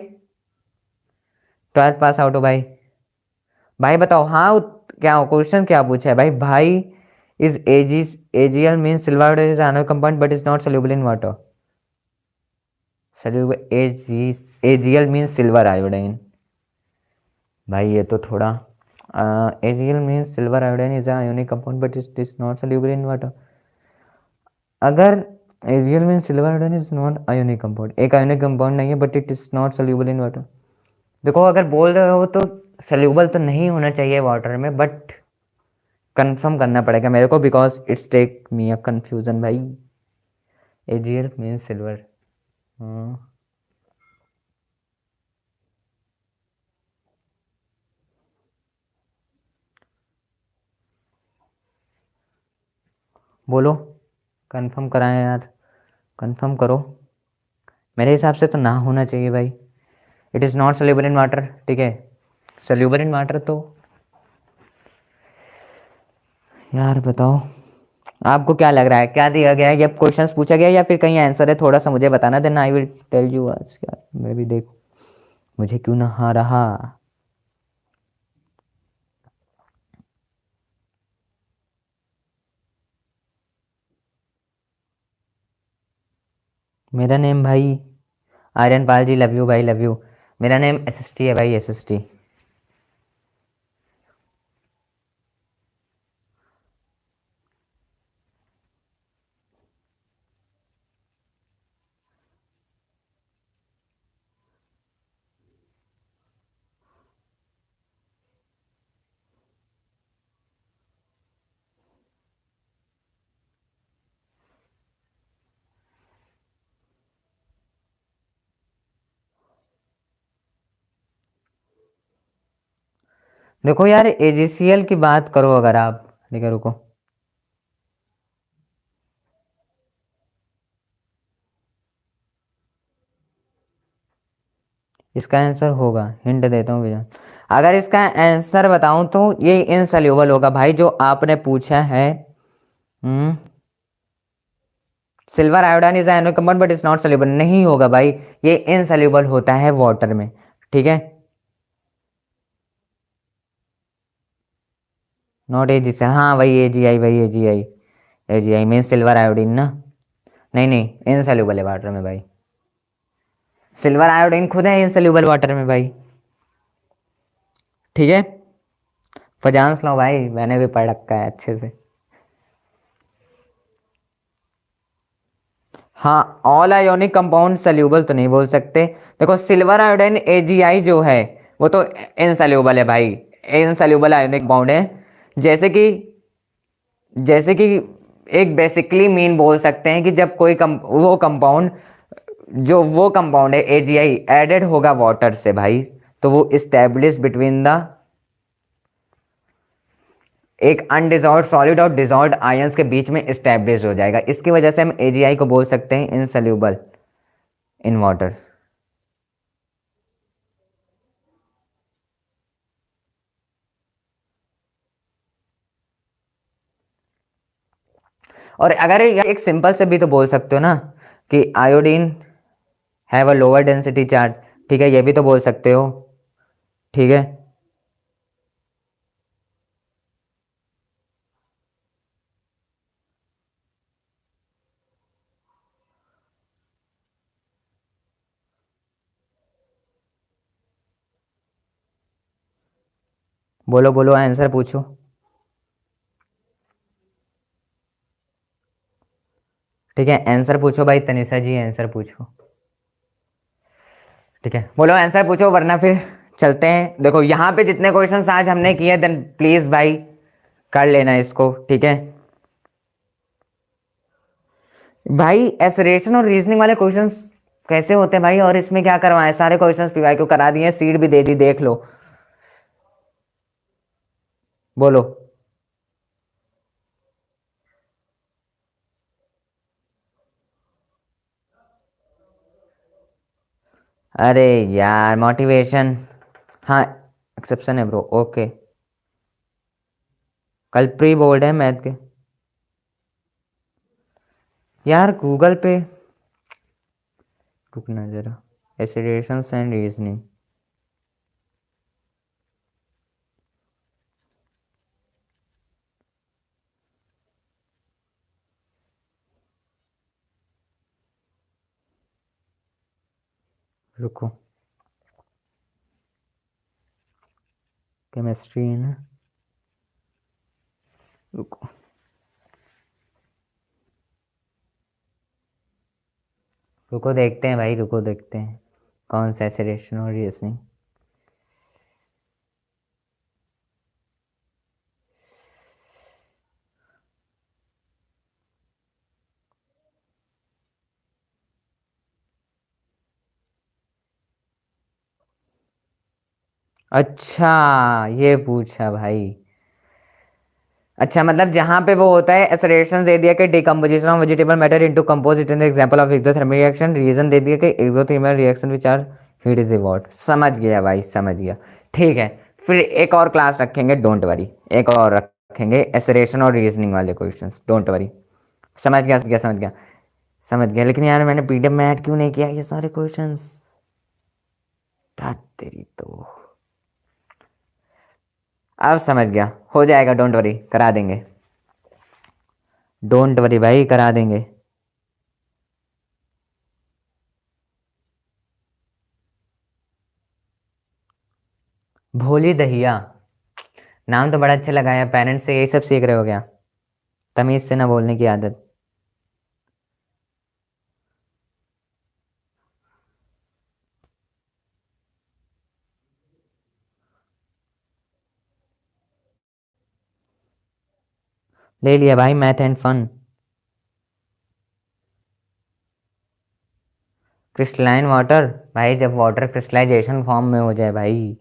12th पास आउट हो भाई। भाई बताओ, हाँ क्या क्वेश्चन क्या पूछा है भाई? भाई is AGL mean silver is anode compound but is not soluble in water. Soluble AGL mean silver iodine. भाई ये तो थोड़ा, AGL mean silver iodine is ionic compound but is not soluble in water. अगर AGL mean silver iodine is not ionic compound, एक ionic compound नहीं है but it is not soluble in water. देखो अगर बोल रहे हो तो सोल्यूबल तो नहीं होना चाहिए वाटर में, बट कंफर्म करना पड़ेगा मेरे को, because it's take me a confusion भाई। AGL mean silver. हाँ बोलो, कंफर्म कराएं यार, कंफर्म करो। मेरे हिसाब से तो ना होना चाहिए भाई। It is not soluble in water, ठीक है। सोल्यूबल इन वाटर तो यार बताओ, आपको क्या लग रहा है, क्या दिया गया है? ये क्वेश्चंस पूछा गया है या फिर कहीं आंसर है? थोड़ा सा मुझे बताना, then I will tell you. आज यार मैं भी देखूं, मुझे क्यों ना आ रहा। मेरा नेम भाई आर्यन पाल जी, लव यू भाई, लव यू। मेरा नेम एसएसटी है भाई, एसएसटी। देखो यार, एजीसीएल की बात करो अगर आप, ठीक है रुको। इसका आंसर होगा, हिंट देता हूँ भैया। अगर इसका आंसर बताऊं तो ये इनसल्यूबल होगा भाई, जो आपने पूछा है। Hmm silver iodine is ionic compound but is not soluble, नहीं होगा भाई। ये इनसल्यूबल होता है वाटर में, ठीक है। नॉट एजी से, हाँ भाई एजीआई, भाई AGI. AGI mean silver iodine ना। नहीं नहीं, इनसल्यूबल है वाटर में भाई। सिल्वर आयोडीन खुद है इनसल्यूबल वाटर में भाई, ठीक है। फजांस लो भाई, मैंने भी पढ़ रखा है अच्छे से। हाँ, ऑल आयोनिक कंपाउंड सल्यूबल तो नहीं बोल सकते। देखो सिल्वर आयोडाइन एजीआई जो है वो तो इनसल्यूबल है भाई, इनसल्यूबल आयोनिक कंपाउंड है। जैसे कि जैसे कि एक बेसिकली मीन बोल सकते हैं कि जब कोई वो कंपाउंड, जो वो कंपाउंड है एजीआई एडेड होगा वाटर से भाई, तो वो इस्टेब्लिश बिटवीन द एक अनडिजॉल्व्ड सॉलिड और डिजॉल्व्ड आयंस के बीच में इस्टेब्लिश हो जाएगा। इसकी वजह से हम एजीआई को बोल सकते हैं इनसल्यूबल इन वाटर। और अगर एक सिंपल से भी तो बोल सकते हो ना कि iodine have a lower density charge, ठीक है, ये भी तो बोल सकते हो, ठीक है। बोलो बोलो, आंसर पूछो। ठीक है, आंसर पूछो भाई, तनिषा जी आंसर पूछो। ठीक है, बोलो आंसर पूछो, वरना फिर चलते हैं। देखो यहाँ पे जितने क्वेश्चंस आज हमने किए, देन प्लीज भाई कर लेना इसको, ठीक है। भाई एसरेशन और रीजनिंग वाले क्वेश्चंस कैसे होते हैं भाई? और इसमें क्या करवाएं, सारे क्वेश्चंस पीवाई को करा दिए, सीट भी दे दी, देख लो। बोलो। अरे यार मोटिवेशन, हाँ एक्सेप्शन है ब्रो, ओके। कल प्री बोर्ड है मैथ के। यार गूगल पे रुकना जरा, एसिडेशंस एंड रीजनिंग। रुको, केमिस्ट्री है ना, रुको। रुको देखते हैं भाई, रुको देखते हैं कौन सा एसिडेशन और रीजनिंग। अच्छा, ये पूछा भाई। अच्छा, मतलब जहां पे वो होता है एसरेशन दे दिया कि decomposition of vegetable matter into composite in example of exothermic reaction, reason दे दिया कि exothermal reaction which are heat is evolved. समझ गया भाई, समझ गया। ठीक है, फिर एक और क्लास रखेंगे, डोंट वरी, एक और रखेंगे एसरेशन और रीजनिंग वाले क्वेश्चंस, डोंट वरी। समझ गया, समझ गया, समझ गया, समझ गया। लेकिन यार मैंने पीडीएफ में ऐड क्यों नहीं किया ये सारे क्वेश्चंस? तेरी तो, अब समझ गया, हो जाएगा, डोंट वरी, करा देंगे। डोंट वरी भाई, करा देंगे। भोली दहिया, नाम तो बड़ा अच्छा लगाया। पेरेंट्स से यही सब सीख रहे हो क्या? तमीज से ना बोलने की आदत। ले लिया भाई, math and fun. Crystalline water, भाई जब वाटर क्रिस्टलाइजेशन फॉर्म में हो जाए भाई।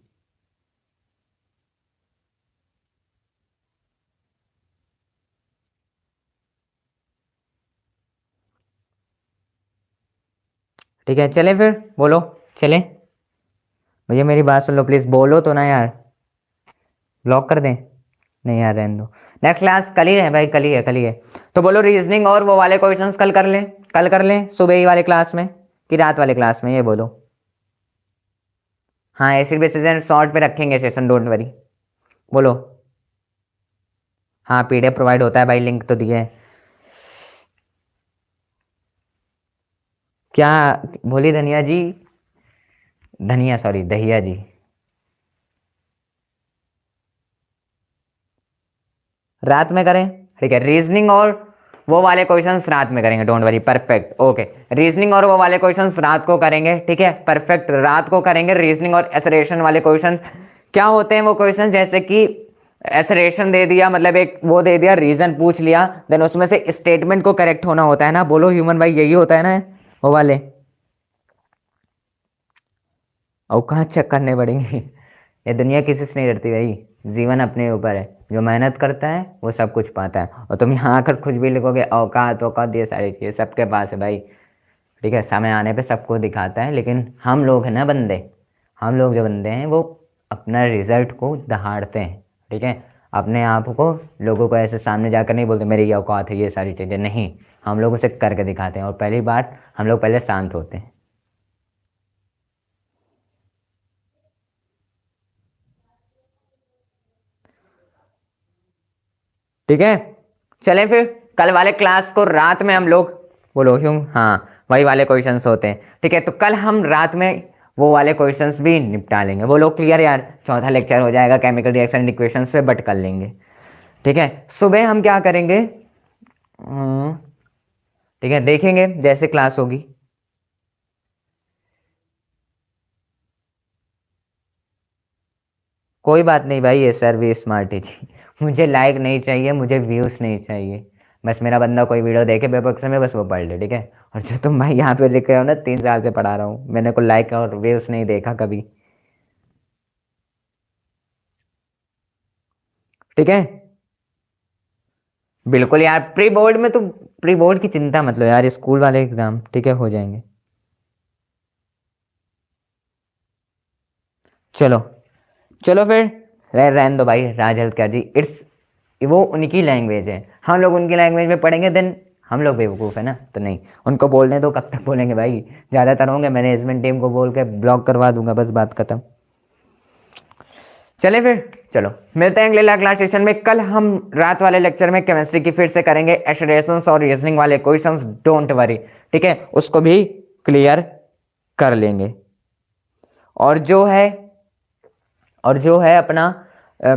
ठीक है, चले फिर, बोलो, चले। भैया मेरी बात सुन लो प्लीज, बोलो तो ना यार। ब्लॉक कर दें? नहीं यार, रहने दो। नेक्स्ट क्लास कल ही है भाई, कल ही है, कल ही है। तो बोलो रीजनिंग और वो वाले क्वेश्चंस कल कर लें, कल कर लें सुबह ही वाले क्लास में कि रात वाले क्लास में, ये बोलो। हाँ, एसिड बेसिस एंड सॉल्ट पे रखेंगे सेशन, डोंट वरी। बोलो। हाँ, पीडीएफ प्रोवाइड होता है भाई, लिंक तो दिए है। क्या बोली धनिया जी? धनिया, सॉरी, दहिया जी। रात में करें? ठीक है, रीजनिंग और वो वाले क्वेश्चंस रात में करेंगे, don't worry, perfect, okay. Reasoning और वो वाले क्वेश्चंस रात को करेंगे, ठीक है, परफेक्ट, रात को करेंगे रीजनिंग और एसरेशन वाले क्वेश्चंस। क्या होते हैं वो क्वेश्चंस? जैसे कि एसरेशन दे दिया, मतलब एक वो दे दिया, रीजन पूछ लिया, देन उसमें से स्टेटमेंट को करेक्ट होना होता है ना। बोलो ह्यूमन भाई, यही होता है ना वो वाले। औकात चेक करने पड़ेंगे। ये दुनिया किसी से नहीं डरती भाई, जीवन अपने ऊपर है। जो मेहनत करता है वो सब कुछ पाता है। और तुम यहाँ आकर कुछ भी लिखोगे, औकात औकात, ये सारी चीज़ें सबके पास है भाई। ठीक है, समय आने पे सबको दिखाता है, लेकिन हम लोग हैं ना बंदे, हम लोग जो बंदे हैं वो अपना रिजल्ट को दहाड़ते हैं। ठीक है, अपने आप को लोगों को ऐसे सामने जाकर नहीं बोलते मेरी ये औकात है, ये सारी चीज़ें नहीं। हम लोग उसे करके दिखाते हैं। और पहली बात, हम लोग पहले शांत होते हैं। ठीक है, चलें फिर। कल वाले क्लास को रात में हम लोग, बोलो क्यों, हाँ वही वाले क्वेश्चंस होते हैं। ठीक है, तो कल हम रात में वो वाले क्वेश्चंस भी निपटा लेंगे। बोलो क्लियर यार, चौथा लेक्चर हो जाएगा केमिकल रिएक्शन इक्वेशंस पे, बट कर लेंगे। ठीक है, सुबह हम क्या करेंगे? ठीक है, देखेंगे जैसे क्लास होगी। कोई बात नहीं भाई, ये सर भी स्मार्ट है जी। मुझे लाइक नहीं चाहिए, मुझे व्यूज नहीं चाहिए। बस मेरा बंदा कोई वीडियो देखे बेपक्ष में, बस वो पढ़ ले, ठीक है। और जो तुम भाई यहाँ पे लिख रहे हो ना, 3 साल से पढ़ा रहा हूँ, मैंने को लाइक और व्यूज नहीं देखा कभी। ठीक है, बिल्कुल यार। प्री बोर्ड में तो, प्री बोर्ड की चिंता मत लो यार, स्कूल वाले एग्जाम ठीक है हो जाएंगे। चलो, चलो फिर, रहने दो भाई, राज हेल्थ केयर जी, इट्स, वो उनकी लैंग्वेज है, हम लोग उनकी लैंग्वेज में पढ़ेंगे, देन हम लोग बेवकूफ़ है ना, तो नहीं, उनको बोलने दो, कब तक बोलेंगे भाई, ज़्यादातर होंगे, मैनेजमेंट टीम को बोल के ब्लॉक करवा दूंगा, बस बात खत्म। चले फिर, चलो मिलते हैं अगले क्लास सेशन में। कल हम रात वाले लेक्चर में केमिस्ट्री की फिर से करेंगे एस्टरेशंस और रीजनिंग वाले क्वेश्चंस, डोंट वरी, ठीक है, उसको भी क्लियर कर लेंगे। और जो है अपना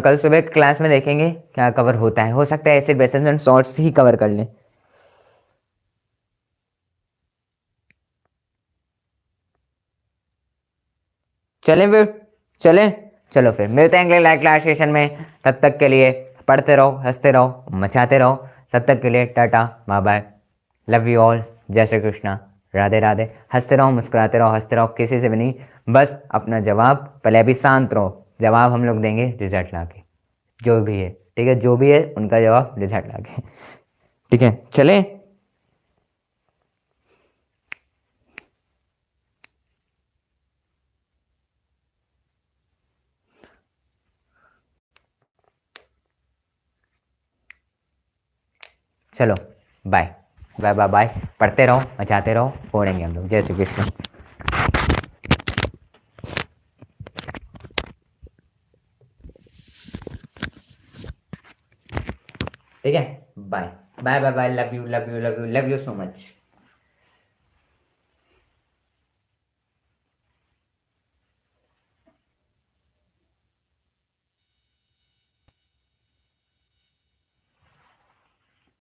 कल सुबह क्लास में देखेंगे क्या कवर होता है, हो सकता है acid basis and salts he cover कर लें। चलें फिर, चलें, चलो फिर मिलते हैं अगले लाइव क्लास सेशन में। तब तक के लिए पढ़ते रहो, हंसते रहो, मचाते रहो। तब तक के लिए tata bye bye, love you all, जय श्री कृष्णा, राधे राधे। हंसते रहो, मुस्कुराते रहो, हंसते रहो, किसी से भी नहीं, बस अपना जवाब, पहले अभी शांत रहो, जवाब हम लोग देंगे रिजल्ट ला के, जो भी है, ठीक है, जो भी है उनका जवाब रिजल्ट ला के, ठीक है, चले। चलो बाय बाय बाय बाय, पढ़ते रहो, मचाते रहो, फोड़ेंगे हम लोग। जय श्री कृष्ण। ठीक है, bye bye bye bye, love you love you love you love you so much.